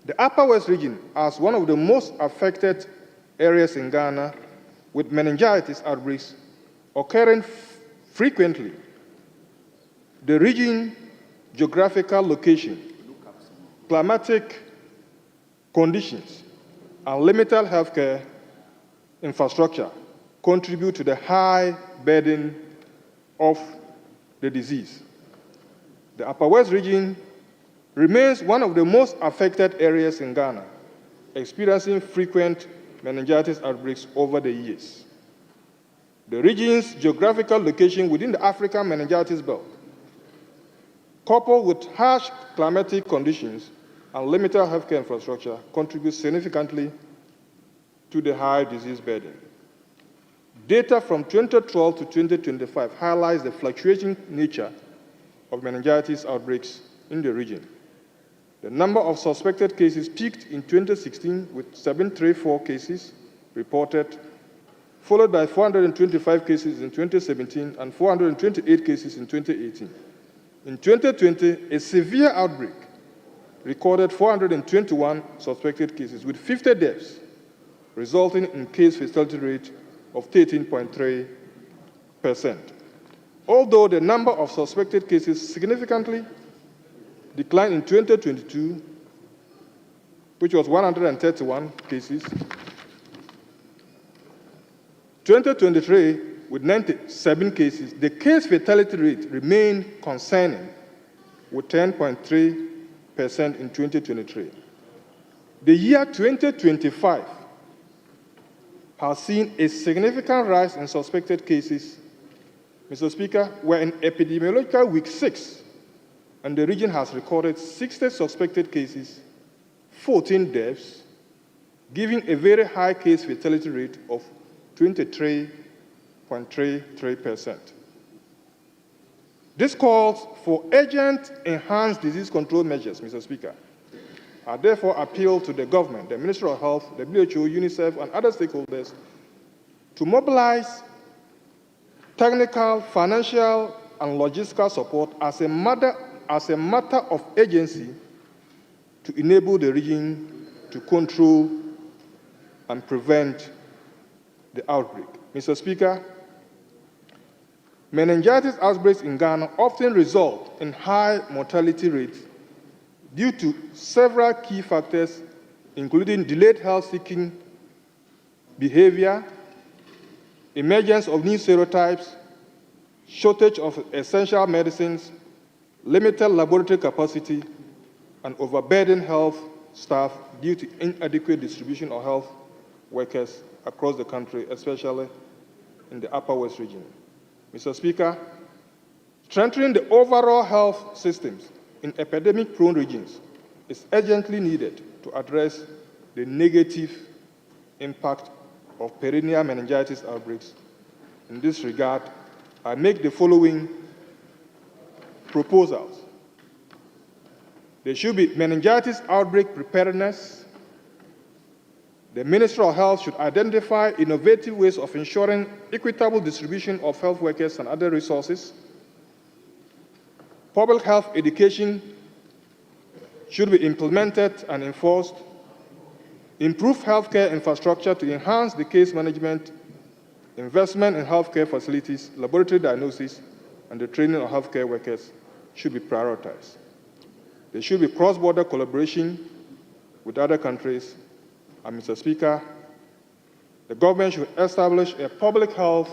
the Upper West region, as one of the most affected areas in Ghana with meningitis outbreaks occurring frequently, the region, geographical location, climatic conditions, and limited healthcare infrastructure contribute to the high burden of the disease. The Upper West region remains one of the most affected areas in Ghana, experiencing frequent meningitis outbreaks over the years. The region's geographical location within the African meningitis belt, coupled with harsh climatic conditions and limited healthcare infrastructure, contributes significantly to the high disease burden. Data from 2012 to 2025 highlights the fluctuating nature of meningitis outbreaks in the region. The number of suspected cases peaked in 2016 with 734 cases reported, followed by 425 cases in 2017 and 428 cases in 2018. In 2020, a severe outbreak recorded 421 suspected cases with 50 deaths, resulting in case fatality rate of 13.3%. Although the number of suspected cases significantly declined in 2022, which was 131 cases, 2023, with 97 cases, the case fatality rate remained concerning, with 10.3% in 2023. The year 2025 has seen a significant rise in suspected cases. Mr. Speaker, we're in epidemiological week 6, and the region has recorded 60 suspected cases, 14 deaths, giving a very high case fatality rate of 23.33%. This calls for urgent enhanced disease control measures, Mr. Speaker. I therefore appeal to the government, the Ministry of Health, the WHO, UNICEF, and other stakeholders to mobilize technical, financial, and logistical support as a matter of urgency to enable the region to control and prevent the outbreak. Mr. Speaker, meningitis outbreaks in Ghana often result in high mortality rates due to several key factors, including delayed health-seeking behavior, emergence of new serotypes, shortage of essential medicines, limited laboratory capacity, and overburdened health staff due to inadequate distribution of health workers across the country, especially in the Upper West region. Mr. Speaker, strengthening the overall health systems in epidemic-prone regions is urgently needed to address the negative impact of perennial meningitis outbreaks. In this regard, I make the following proposals. There should be meningitis outbreak preparedness. The Ministry of Health should identify innovative ways of ensuring equitable distribution of health workers and other resources. Public health education should be implemented and enforced. Improve healthcare infrastructure to enhance the case management. Investment in healthcare facilities, laboratory diagnosis, and the training of healthcare workers should be prioritized. There should be cross-border collaboration with other countries. And Mr. Speaker, the government should establish a public health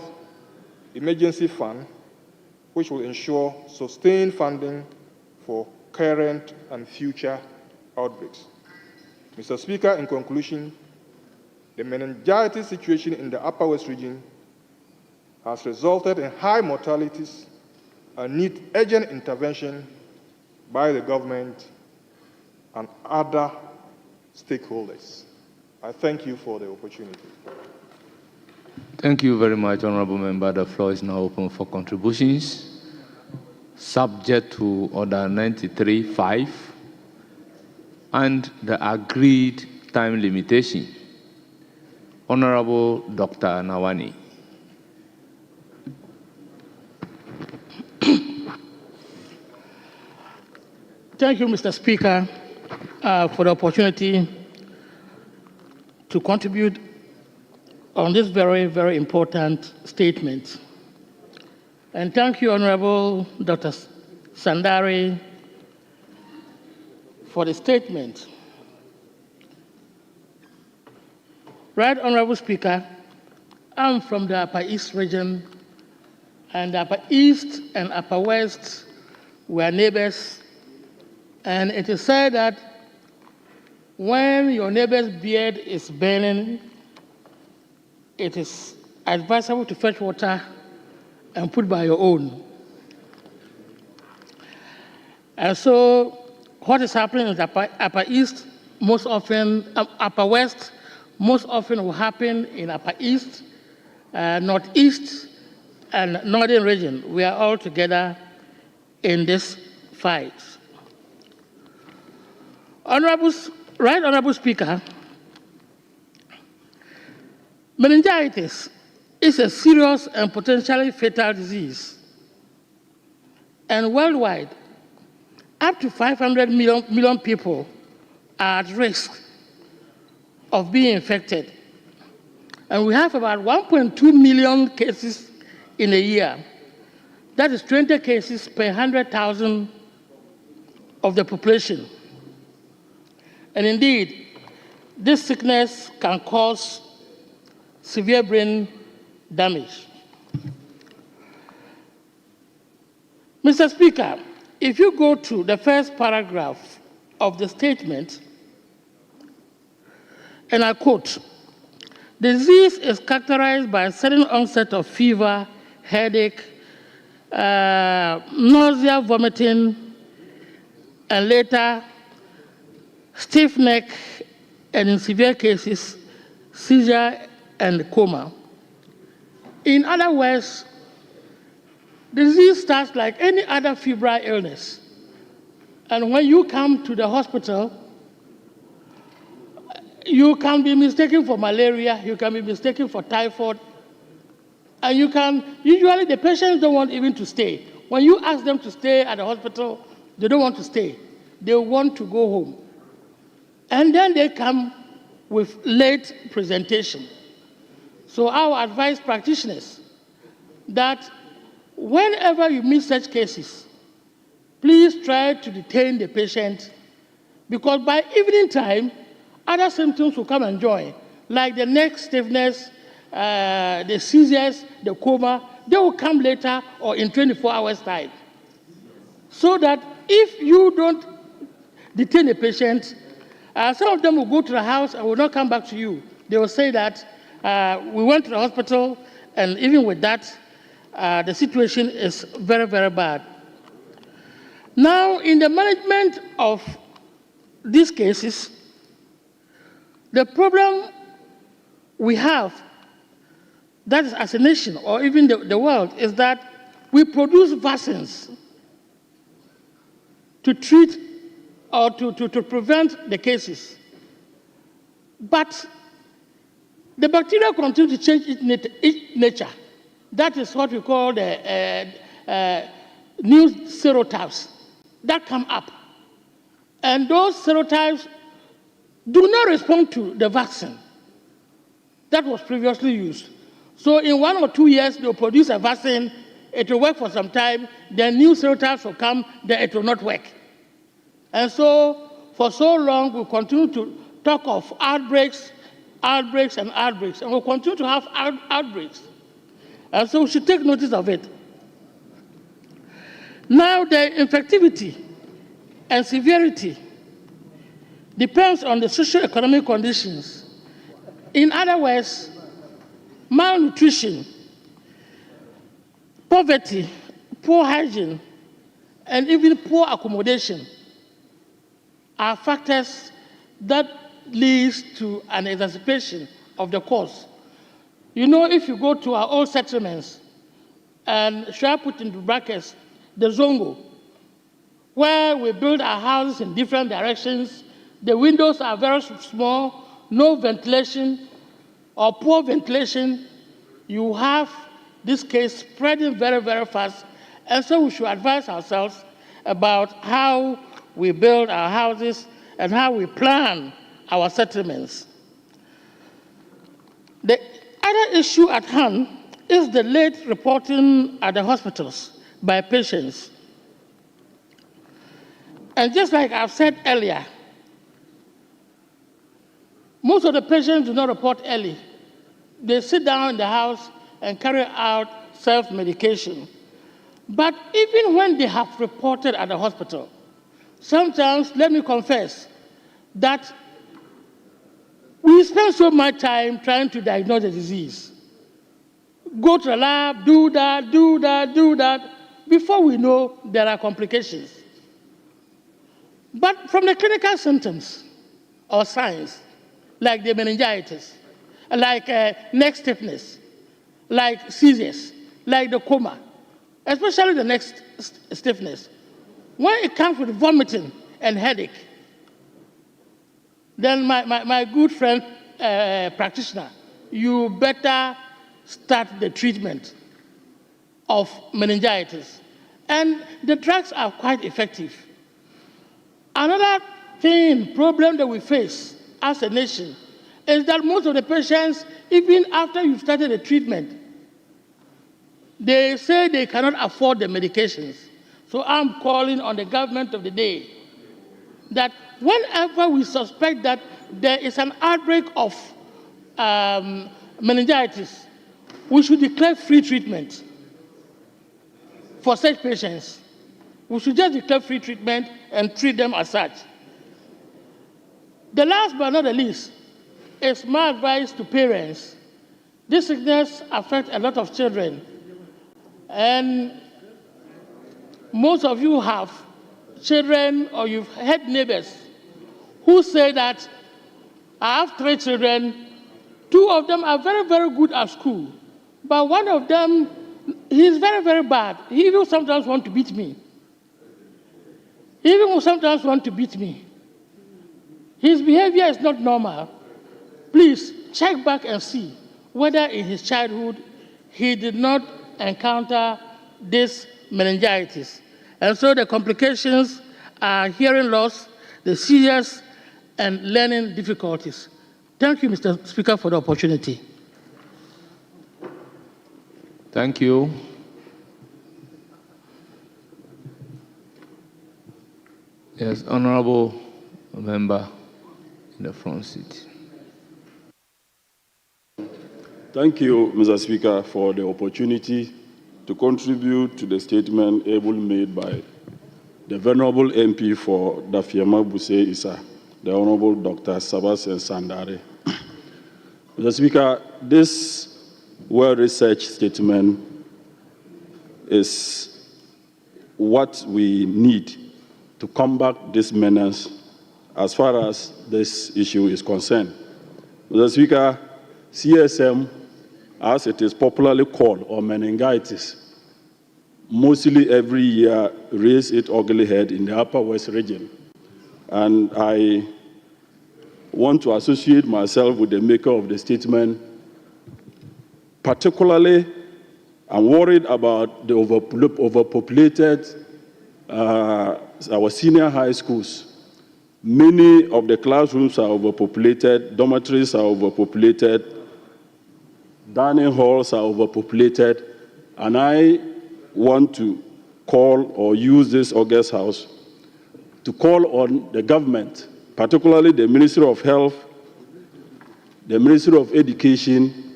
emergency fund which will ensure sustained funding for current and future outbreaks. Mr. Speaker, in conclusion, the meningitis situation in the Upper West region has resulted in high mortalities and need urgent intervention by the government and other stakeholders. I thank you for the opportunity. Thank you very much, Honorable Member. The floor is now open for contributions. Subject to Order 93.5 and the agreed time limitation. Honorable Dr. Nawani. Thank you, Mr. Speaker, for the opportunity to contribute on this very, very important statement. And thank you, Honorable Dr. Sandari, for the statement. Right, Honorable Speaker, I'm from the Upper East region, and the Upper East and Upper West were neighbors. And it is said that when your neighbor's beard is burning, it is advisable to fetch water and put by your own. And so what is happening in the Upper East, most often, Upper West, most often will happen in Upper East, Northeast, and Northern region. We are all together in this fight. Right Honorable Speaker, meningitis is a serious and potentially fatal disease. And worldwide, up to 500 million people are at risk of being infected. And we have about 1.2 million cases in a year. That is 20 cases per 100,000 of the population. And indeed, this sickness can cause severe brain damage. Mr. Speaker, if you go to the first paragraph of the statement, and I quote, "The disease is characterized by a sudden onset of fever, headache, nausea, vomiting, and later stiff neck, and in severe cases, seizure and coma." In other words, the disease starts like any other febrile illness. And when you come to the hospital, you can be mistaken for malaria, you can be mistaken for typhoid, and usually the patients don't want even to stay. When you ask them to stay at the hospital, they don't want to stay. They want to go home. And then they come with late presentation. So I would advise practitioners that whenever you meet such cases, please try to detain the patient, because by evening time, other symptoms will come and join, like the neck stiffness, the seizures, the coma. They will come later or in 24 hours' time. So that if you don't detain the patient, some of them will go to the house and will not come back to you. They will say that we went to the hospital, and even with that, the situation is very, very bad. Now, in the management of these cases, the problem we have, that is as a nation or even the world, is that we produce vaccines to treat or to prevent the cases. But the bacteria continue to change its nature. That is what we call the new serotypes that come up. And those serotypes do not respond to the vaccine that was previously used. So in 1 or 2 years, they'll produce a vaccine, it will work for some time, then new serotypes will come, then it will not work. And so, for so long, we'll continue to talk of outbreaks, and we'll continue to have outbreaks. And so we should take notice of it. Now, the infectivity and severity depends on the socio-economic conditions. In other words, malnutrition, poverty, poor hygiene, and even poor accommodation are factors that leads to an exacerbation of the cause. You know, if you go to our old settlements, and should I put into brackets the Zongo, where we build our houses in different directions, the windows are very small, no ventilation or poor ventilation, you have this case spreading very, very fast. And so we should advise ourselves about how we build our houses and how we plan our settlements. The other issue at hand is the late reporting at the hospitals by patients. And just like I've said earlier, most of the patients do not report early. They sit down in the house and carry out self-medication. But even when they have reported at the hospital, sometimes, let me confess, that we spend so much time trying to diagnose the disease. Go to the lab, do that. Before we know, there are complications. But from the clinical symptoms or signs, like the meningitis, like neck stiffness, like seizures, like the coma, especially the neck stiffness, when it comes with vomiting and headache, then my good friend practitioner, you better start the treatment of meningitis. And the drugs are quite effective. Another problem that we face as a nation is that most of the patients, even after you've started the treatment, they say they cannot afford the medications. So I'm calling on the government of the day that whenever we suspect that there is an outbreak of meningitis, we should declare free treatment for such patients. We should just declare free treatment and treat them as such. The last but not the least is my advice to parents. This sickness affects a lot of children. And most of you have children or you've had neighbors who say that I have 3 children, 2 of them are very, very good at school, but one of them, he's very, very bad. He even sometimes wants to beat me. His behavior is not normal. Please check back and see whether in his childhood he did not encounter this meningitis. And so the complications are hearing loss, the seizures, and learning difficulties. Thank you, Mr. Speaker, for the opportunity. Thank you. Yes, honorable member in the front seat. Thank you, Mr. Speaker, for the opportunity to contribute to the statement able made by the Venerable MP for Dafiama Buse Isa, the Honorable Dr. Sabas Sandare. Mr. Speaker, this well-researched statement is what we need to combat this menace as far as this issue is concerned. Mr. Speaker, CSM, as it is popularly called, or meningitis, mostly every year raise its ugly head in the Upper West region. And I want to associate myself with the maker of the statement. Particularly, I'm worried about the overpopulated our senior high schools. Many of the classrooms are overpopulated, dormitories are overpopulated, dining halls are overpopulated, and I want to call or use this August House to call on the government, particularly the Ministry of Health, the Ministry of Education,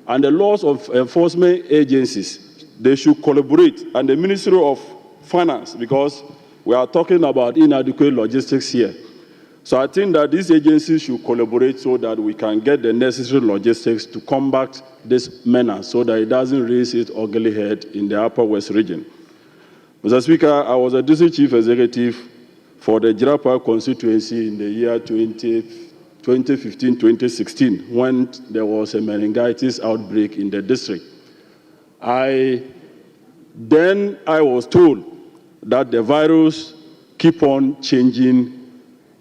and the laws of enforcement agencies. They should collaborate, and the Ministry of Finance, because we are talking about inadequate logistics here. So I think that these agencies should collaborate so that we can get the necessary logistics to combat this menace so that it doesn't raise its ugly head in the Upper West region. Mr. Speaker, I was a district chief executive for the Jirapa constituency in the year 2015-2016 when there was a meningitis outbreak in the district. I was told that the virus keep on changing.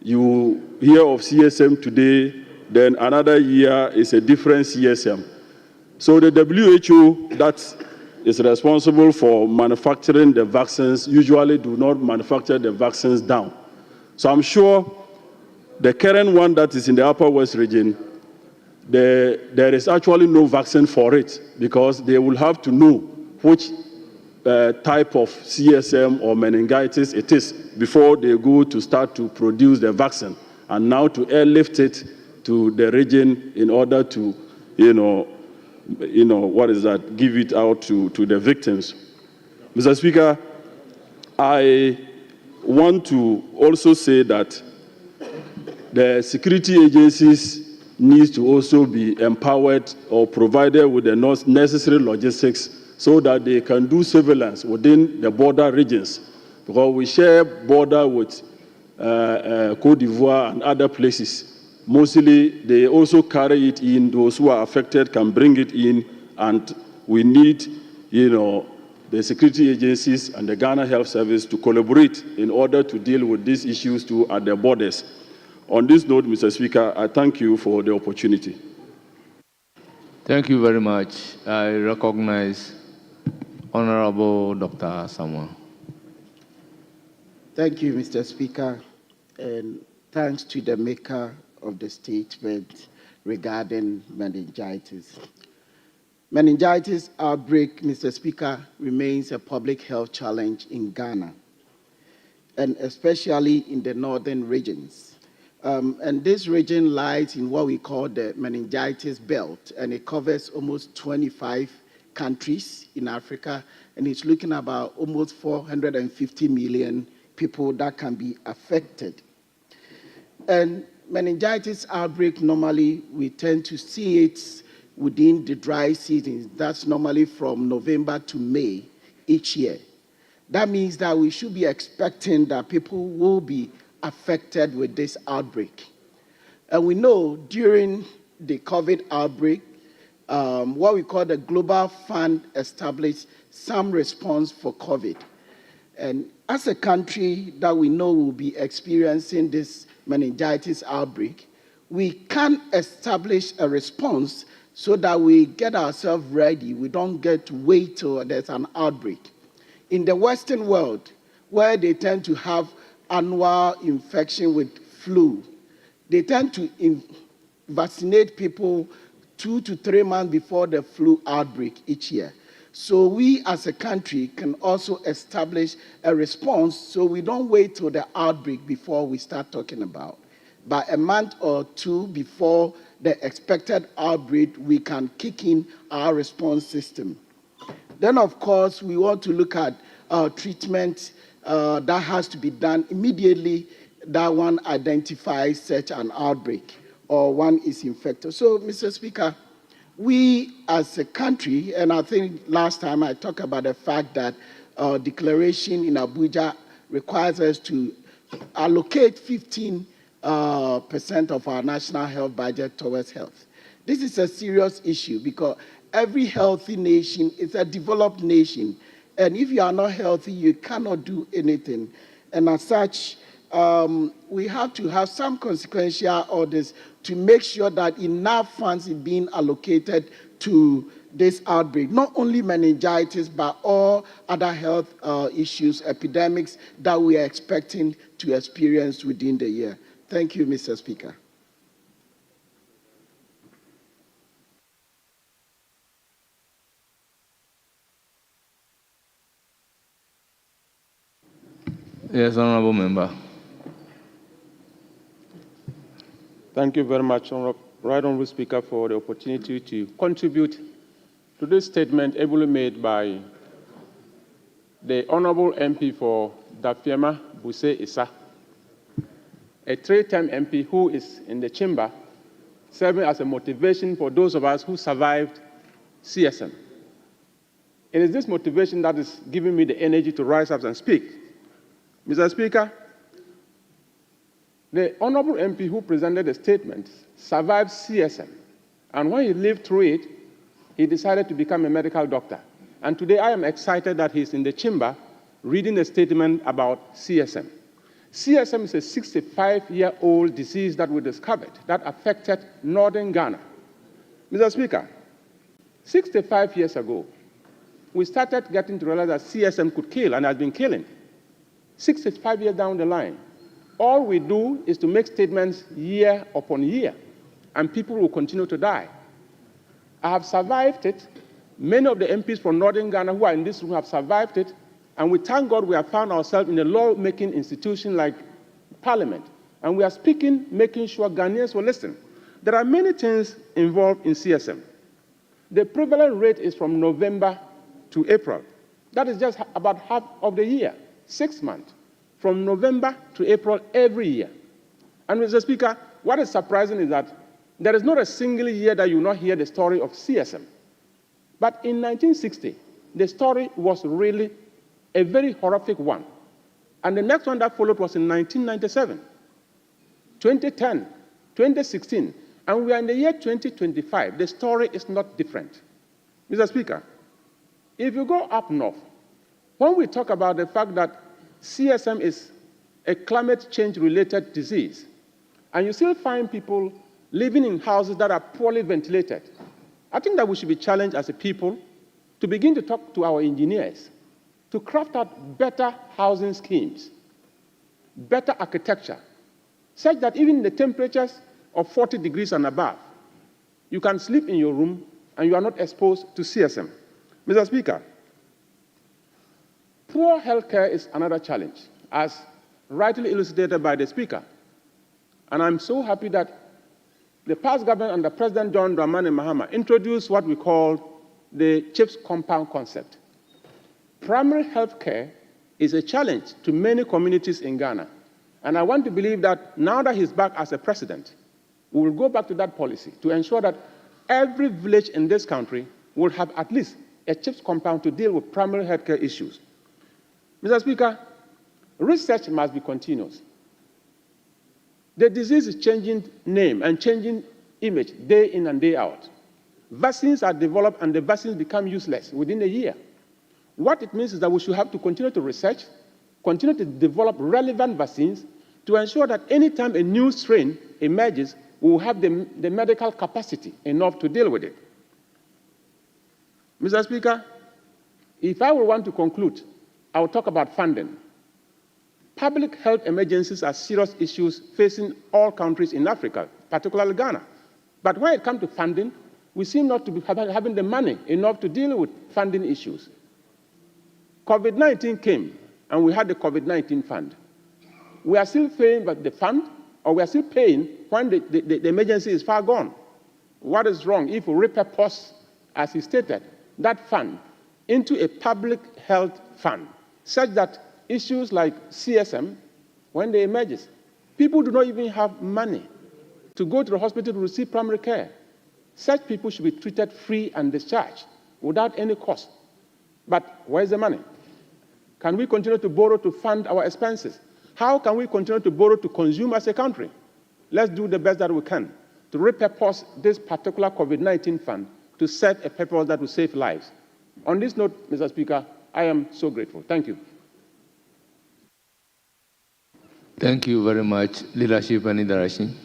You hear of CSM today, then another year is a different CSM. So the WHO that is responsible for manufacturing the vaccines usually do not manufacture the vaccines down. So I'm sure the current one that is in the Upper West region, there is actually no vaccine for it because they will have to know which type of CSM or meningitis it is before they go to start to produce the vaccine and now to airlift it to the region in order to, give it out to the victims. Mr. Speaker, I want to also say that the security agencies need to also be empowered or provided with the necessary logistics so that they can do surveillance within the border regions. Because we share border with Côte d'Ivoire and other places. Mostly, they also carry it in. Those who are affected can bring it in, and we need, the security agencies and the Ghana Health Service to collaborate in order to deal with these issues too at the borders. On this note, Mr. Speaker, I thank you for the opportunity. Thank you very much. I recognize Honorable Dr. Samuel. Thank you, Mr. Speaker, and thanks to the maker of the statement regarding meningitis. Meningitis outbreak, Mr. Speaker, remains a public health challenge in Ghana, and especially in the northern regions. And this region lies in what we call the meningitis belt, and it covers almost 25 countries in Africa, and it's looking about almost 450 million people that can be affected. And meningitis outbreak, normally we tend to see it within the dry season. That's normally from November to May each year. That means that we should be expecting that people will be affected with this outbreak. And we know during the COVID outbreak, what we call the Global Fund established some response for COVID. And as a country that we know will be experiencing this meningitis outbreak, we can establish a response so that we get ourselves ready. We don't get to wait till there's an outbreak. In the Western world, where they tend to have annual infection with flu, they tend to vaccinate people 2 to 3 months before the flu outbreak each year. So we as a country can also establish a response so we don't wait till the outbreak before we start talking about. By a month or two before the expected outbreak, we can kick in our response system. Then, of course, we want to look at treatment that has to be done immediately that one identifies such an outbreak or one is infected. So, Mr. Speaker, we as a country, and I think last time I talked about the fact that declaration in Abuja requires us to allocate 15% of our national health budget towards health. This is a serious issue because every healthy nation is a developed nation. And if you are not healthy, you cannot do anything. And as such, we have to have some consequential orders to make sure that enough funds are being allocated to this outbreak. Not only meningitis, but all other health issues, epidemics that we are expecting to experience within the year. Thank you, Mr. Speaker. Yes, Honorable Member. Thank you very much, Right Honorable Speaker, for the opportunity to contribute to this statement ably made by the Honorable MP for Dafiema Buse Issa, a 3-term MP who is in the chamber serving as a motivation for those of us who survived CSM. It is this motivation that is giving me the energy to rise up and speak. Mr. Speaker, the Honorable MP who presented the statement survived CSM, and when he lived through it, he decided to become a medical doctor. And today I am excited that he's in the chamber reading a statement about CSM. CSM is a 65-year-old disease that we discovered that affected northern Ghana. Mr. Speaker, 65 years ago, we started getting to realize that CSM could kill and has been killing. 65 years down the line, all we do is to make statements year upon year, and people will continue to die. I have survived it. Many of the MPs from northern Ghana who are in this room have survived it, and we thank God we have found ourselves in a law-making institution like Parliament, and we are speaking, making sure Ghanaians will listen. There are many things involved in CSM. The prevalent rate is from November to April. That is just about half of the year, 6 months, from November to April every year. And Mr. Speaker, what is surprising is that there is not a single year that you will not hear the story of CSM. But in 1960, the story was really a very horrific one. And the next one that followed was in 1997, 2010, 2016, and we are in the year 2025. The story is not different. Mr. Speaker, if you go up north, when we talk about the fact that CSM is a climate change-related disease, and you still find people living in houses that are poorly ventilated. I think that we should be challenged as a people to begin to talk to our engineers to craft out better housing schemes, better architecture, such that even the temperatures of 40 degrees and above, you can sleep in your room and you are not exposed to CSM. Mr. Speaker, poor healthcare is another challenge, as rightly illustrated by the Speaker. And I'm so happy that the past government under President John Dramani Mahama introduced what we call the CHIPS compound concept. Primary health care is a challenge to many communities in Ghana. And I want to believe that now that he's back as a president, we will go back to that policy to ensure that every village in this country will have at least a CHIPS compound to deal with primary health care issues. Mr. Speaker, research must be continuous. The disease is changing name and changing image day in and day out. Vaccines are developed and the vaccines become useless within a year. What it means is that we should have to continue to research, continue to develop relevant vaccines to ensure that anytime a new strain emerges, we will have the medical capacity enough to deal with it. Mr. Speaker, if I would want to conclude, I will talk about funding. Public health emergencies are serious issues facing all countries in Africa, particularly Ghana. But when it comes to funding, we seem not to be having the money enough to deal with funding issues. COVID-19 came, and we had the COVID-19 fund. We are still paying the fund, or we are still paying when the emergency is far gone. What is wrong if we repurpose, as he stated, that fund into a public health fund, such that issues like CSM, when they emerge, people do not even have money to go to the hospital to receive primary care. Such people should be treated free and discharged without any cost. But where's the money? Can we continue to borrow to fund our expenses? How can we continue to borrow to consume as a country? Let's do the best that we can to repurpose this particular COVID-19 fund to serve a purpose that will save lives. On this note, Mr. Speaker, I am so grateful. Thank you. Thank you very much. Leadership and direction.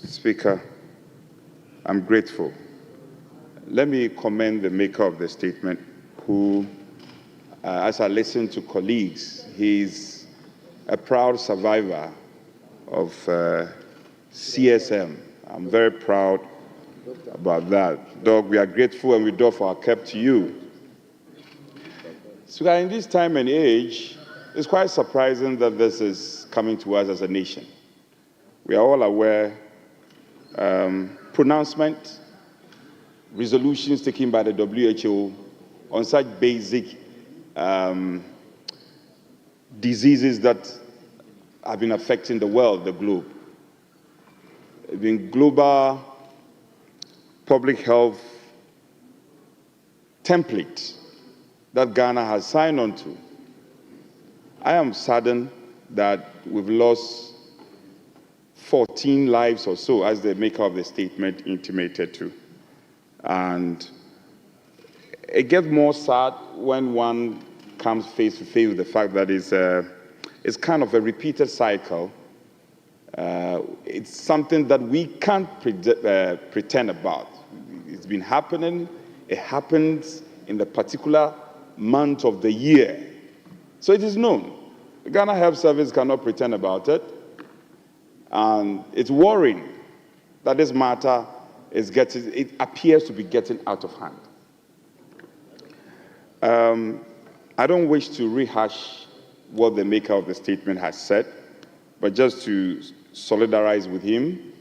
Speaker, I'm grateful. Let me commend the maker of the statement who, as I listen to colleagues, he's a proud survivor of CSM. I'm very proud about that. Doug, we are grateful and we doff our cap to you. So in this time and age, it's quite surprising that this is coming to us as a nation. We are all aware pronouncement, resolutions taken by the WHO on such basic diseases that have been affecting the world, the globe. The global public health template that Ghana has signed on to. I am saddened that we've lost 14 lives or so, as the maker of the statement intimated to. And it gets more sad when one comes face to face with the fact that it's kind of a repeated cycle. It's something that we can't pretend about. It's been happening. It happens in the particular month of the year. So it is known. The Ghana Health Service cannot pretend about it. And it's worrying that this matter it appears to be getting out of hand. I don't wish to rehash what the maker of the statement has said, but just to solidarize with him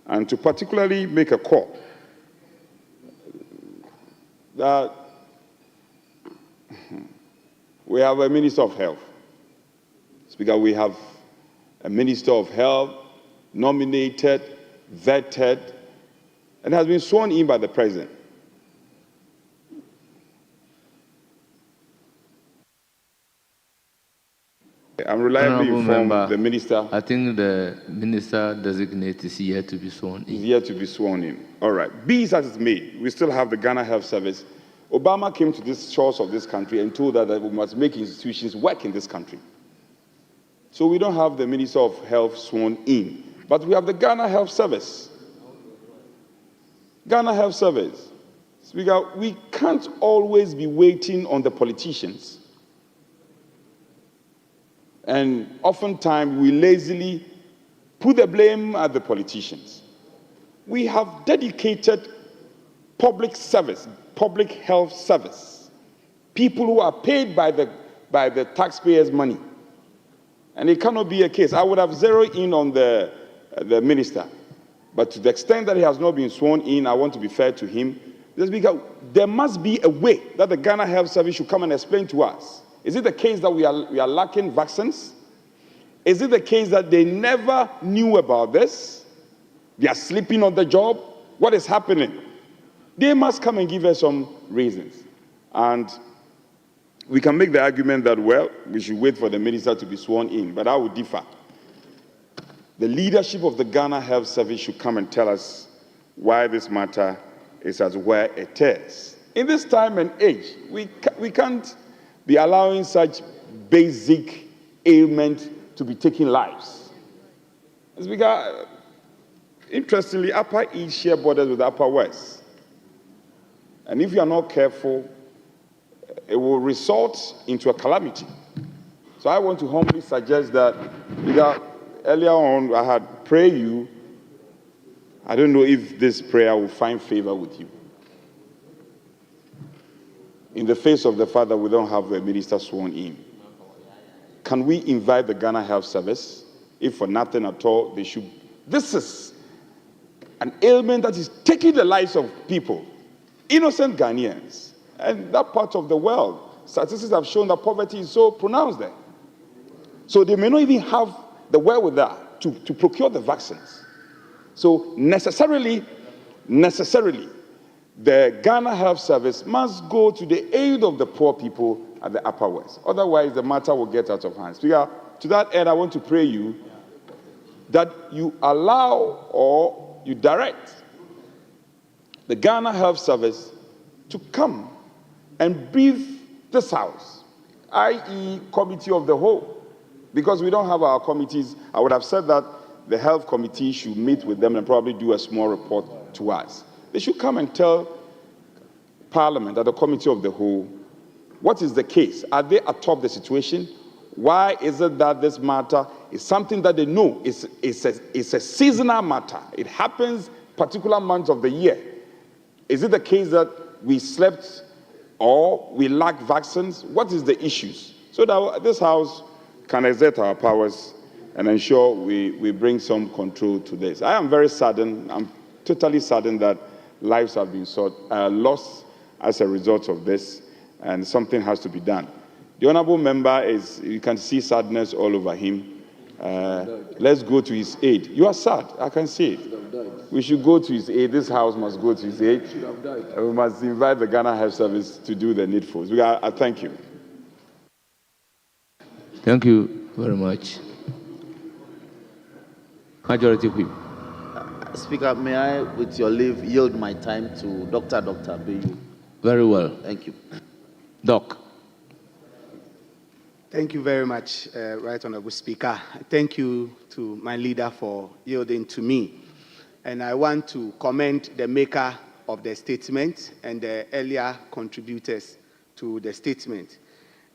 and to particularly make a call that we have a Minister of Health. Speaker, we have a Minister of Health nominated, vetted, and has been sworn in by the President. I'm reliably informed the Minister... I think the Minister designate is yet to be sworn in. Is yet to be sworn in. All right. Be it as it's made, we still have the Ghana Health Service Obama came to these shores of this country and told us that we must make institutions work in this country. So we don't have the Minister of Health sworn in, but we have the Ghana Health Service. Ghana Health Service. Speaker, we can't always be waiting on the politicians. And oftentimes we lazily put the blame at the politicians. We have dedicated public service, public health service, people who are paid by the taxpayers' money. And it cannot be a case. I would have zeroed in on the minister, but to the extent that he has not been sworn in, I want to be fair to him. Because there must be a way that the Ghana Health Service should come and explain to us. Is it the case that we are lacking vaccines? Is it the case that they never knew about this? They are sleeping on the job? What is happening? They must come and give us some reasons. And we can make the argument that, well, we should wait for the minister to be sworn in, but I would differ. The leadership of the Ghana Health Service should come and tell us why this matter is as where it is. In this time and age, we can't be allowing such basic ailment to be taking lives. It's because, interestingly, Upper East share borders with Upper West. And if you are not careful, it will result into a calamity. So I want to humbly suggest that, because earlier on I had prayed you. I don't know if this prayer will find favor with you. In the face of the fact that we don't have a minister sworn in, can we invite the Ghana Health Service? If for nothing at all, they should. This is an ailment that is taking the lives of people, innocent Ghanaians. And that part of the world, statistics have shown that poverty is so pronounced there. So they may not even have the wherewithal to procure the vaccines. So necessarily, the Ghana Health Service must go to the aid of the poor people at the Upper West. Otherwise, the matter will get out of hand. Speaker, to that end, I want to pray you that you allow or you direct the Ghana Health Service to come and brief this House, i.e. Committee of the Whole, because we don't have our committees. I would have said that the Health Committee should meet with them and probably do a small report to us. They should come and tell Parliament at the Committee of the Whole what is the case. Are they atop the situation? Why is it that this matter is something that they know is a seasonal matter? It happens particular months of the year. Is it the case that we slept or we lack vaccines? What is the issues? So that this House can exert our powers and ensure we bring some control to this. I am very saddened. I'm totally saddened that lives have been lost as a result of this, and something has to be done. The honourable member you can see sadness all over him. Let's go to his aid. You are sad, I can see it. We should go to his aid. This House must go to his aid. We must invite the Ghana Health Service to do the needful. I thank you. Thank you very much. Majority Whip. Speaker, may I, with your leave, yield my time to Dr. Bayu? Very well. Thank you. Doc. Thank you very much, Right Honourable Speaker. Thank you to my leader for yielding to me. And I want to commend the maker of the statement and the earlier contributors to the statement.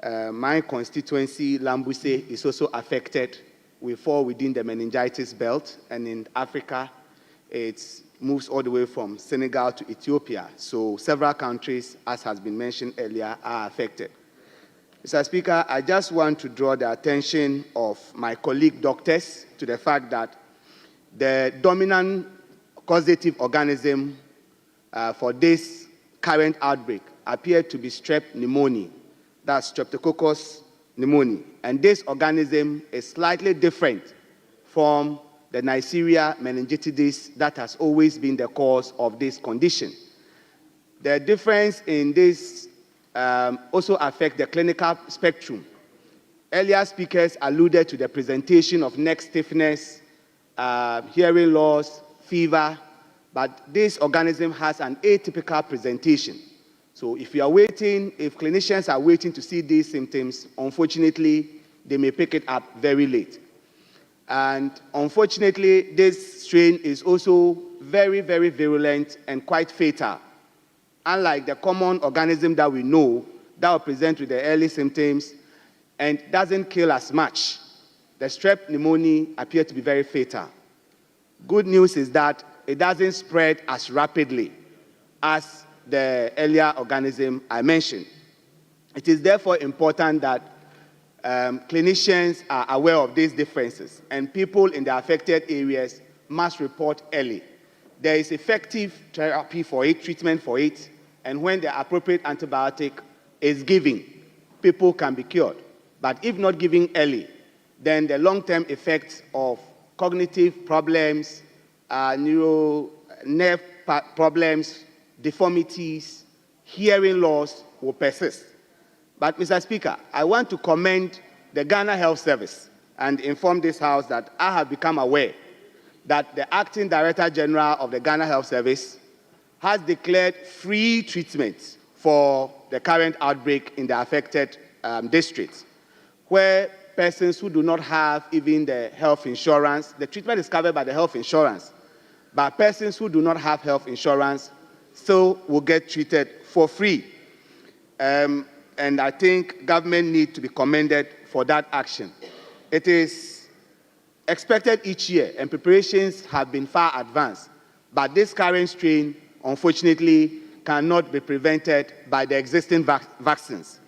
My constituency, Lambuse, is also affected. We fall within the meningitis belt, and in Africa, it moves all the way from Senegal to Ethiopia. So several countries, as has been mentioned earlier, are affected. Mr. Speaker, I just want to draw the attention of my colleague doctors to the fact that the dominant causative organism for this current outbreak appeared to be strep pneumoniae, that's Streptococcus pneumoniae. And this organism is slightly different from the Neisseria meningitidis that has always been the cause of this condition. The difference in this also affects the clinical spectrum. Earlier speakers alluded to the presentation of neck stiffness, hearing loss, fever, but this organism has an atypical presentation. So if you are waiting, if clinicians are waiting to see these symptoms, unfortunately, they may pick it up very late. And unfortunately, this strain is also very, very virulent and quite fatal. Unlike the common organism that we know that will present with the early symptoms and doesn't kill as much, the strep pneumoniae appear to be very fatal. Good news is that it doesn't spread as rapidly as the earlier organism I mentioned. It is therefore important that clinicians are aware of these differences, and people in the affected areas must report early. There is effective therapy for it, treatment for it, and when the appropriate antibiotic is given, people can be cured. But if not given early, then the long-term effects of cognitive problems, nerve problems, deformities, hearing loss will persist. But, Mr. Speaker, I want to commend the Ghana Health Service and inform this House that I have become aware that the Acting Director General of the Ghana Health Service has declared free treatment for the current outbreak in the affected districts, where persons who do not have even the health insurance, the treatment is covered by the health insurance, but persons who do not have health insurance still will get treated for free. And I think government needs to be commended for that action. It is expected each year, and preparations have been far advanced, but this current strain, unfortunately, cannot be prevented by the existing vaccines.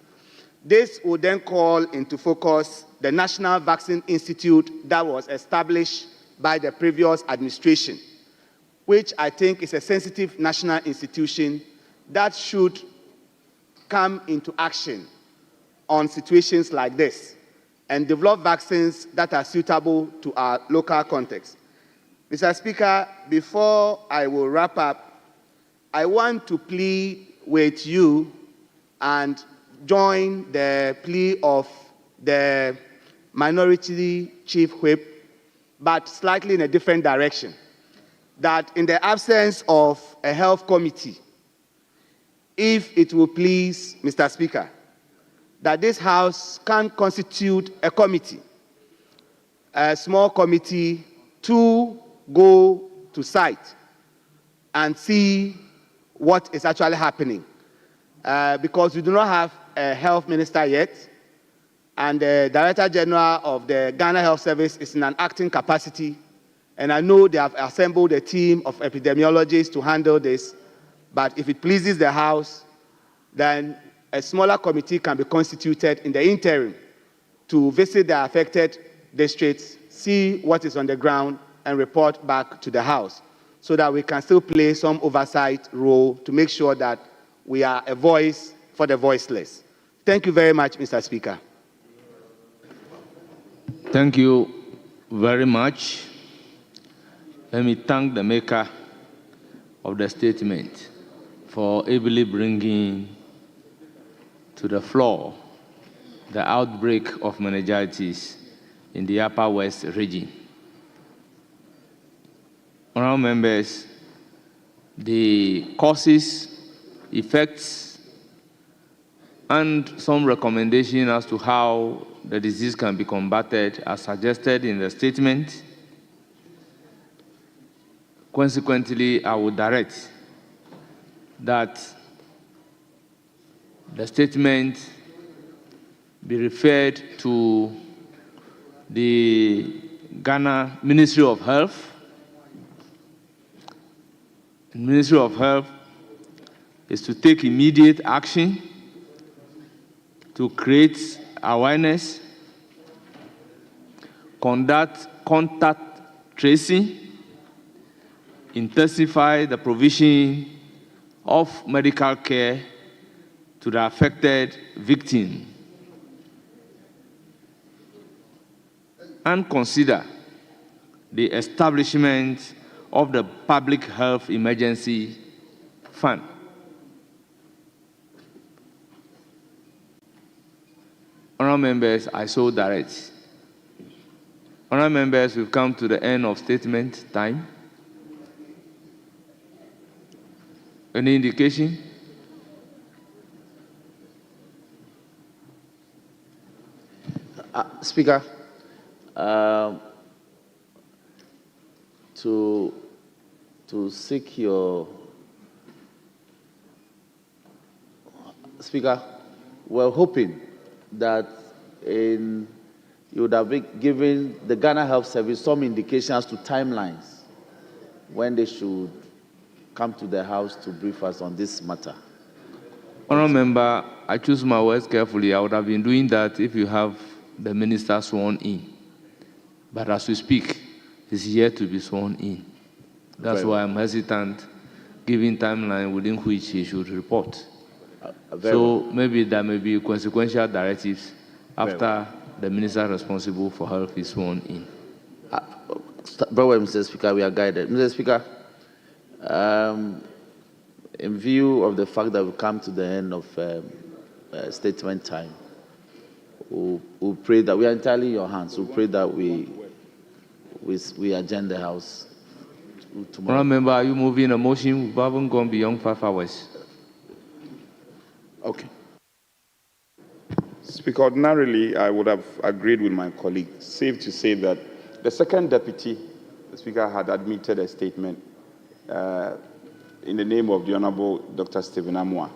This will then call into focus the National Vaccine Institute that was established by the previous administration, which I think is a sensitive national institution that should come into action on situations like this and develop vaccines that are suitable to our local context. Mr. Speaker, before I will wrap up, I want to plead with you and join the plea of the Minority Chief Whip, but slightly in a different direction, that in the absence of a health committee, if it will please, Mr. Speaker, that this House can constitute a committee, a small committee, to go to site and see what is actually happening. Because we do not have a health minister yet, and the Director General of the Ghana Health Service is in an acting capacity, and I know they have assembled a team of epidemiologists to handle this, but if it pleases the House, then a smaller committee can be constituted in the interim to visit the affected districts, see what is on the ground, and report back to the House, so that we can still play some oversight role to make sure that we are a voice for the voiceless. Thank you very much, Mr. Speaker. Thank you very much. Let me thank the maker of the statement for ably bringing to the floor the outbreak of meningitis in the Upper West region. Honourable members, the causes, effects, and some recommendation as to how the disease can be combated are suggested in the statement. Consequently, I would direct that the statement be referred to the Ghana Ministry of Health. The Ministry of Health is to take immediate action to create awareness, conduct contact tracing, intensify the provision of medical care to the affected victim, and consider the establishment of the Public Health Emergency Fund. Honourable members, I so direct. Honourable members, we've come to the end of statement time. Any indication? Speaker, to seek your Speaker, we're hoping that you would have been given the Ghana Health Service some indications to timelines when they should come to the House to brief us on this matter. Honourable Member, I choose my words carefully. I would have been doing that if you have the minister sworn in. But as we speak, he's yet to be sworn in. That's why I'm hesitant, giving timeline within which he should report. So maybe there may be consequential directives after the minister responsible for health is sworn in. Very well, Mr. Speaker, we are guided. Mr. Speaker, in view of the fact that we've come to the end of statement time, we'll pray that we are entirely in your hands. We'll pray that we adjourn the House tomorrow. Remember, are you moving a motion? We haven't gone beyond 5 hours. Okay. Speaker, ordinarily, I would have agreed with my colleague. Safe to say that the second deputy, the Speaker, had admitted a statement in the name of the Honorable Dr. Stephen Amwa.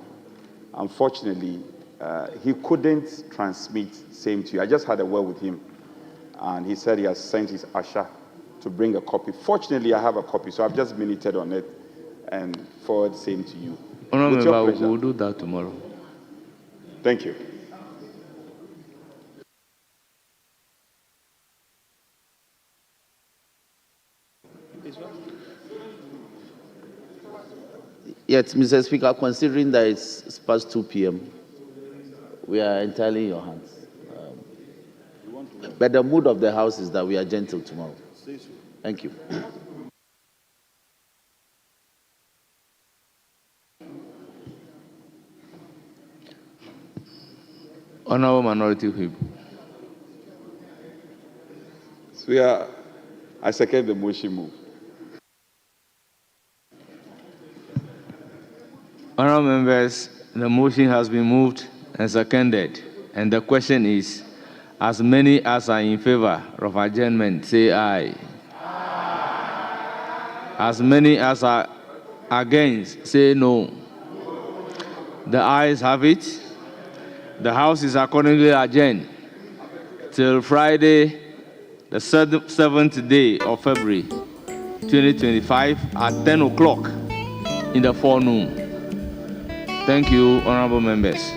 Unfortunately, he couldn't transmit same to you. I just had a word with him, and he said he has sent his usher to bring a copy. Fortunately, I have a copy, so I've just minuted on it and forward same to you. Honourable Member, we'll do that tomorrow. Thank you. Yes, Mr. Speaker, considering that it's past 2 p.m., we are entirely in your hands. But the mood of the House is that we are gentle tomorrow. Thank you. Honourable Minority Whip. Speaker, I second the motion move. Honourable members, the motion has been moved and seconded, and the question is, as many as are in favour of adjournment, say aye. Aye. As many as are against, say no. The ayes have it. The House is accordingly adjourned till Friday, the 7th day of February 2025 at 10 o'clock in the forenoon. Thank you, honourable members.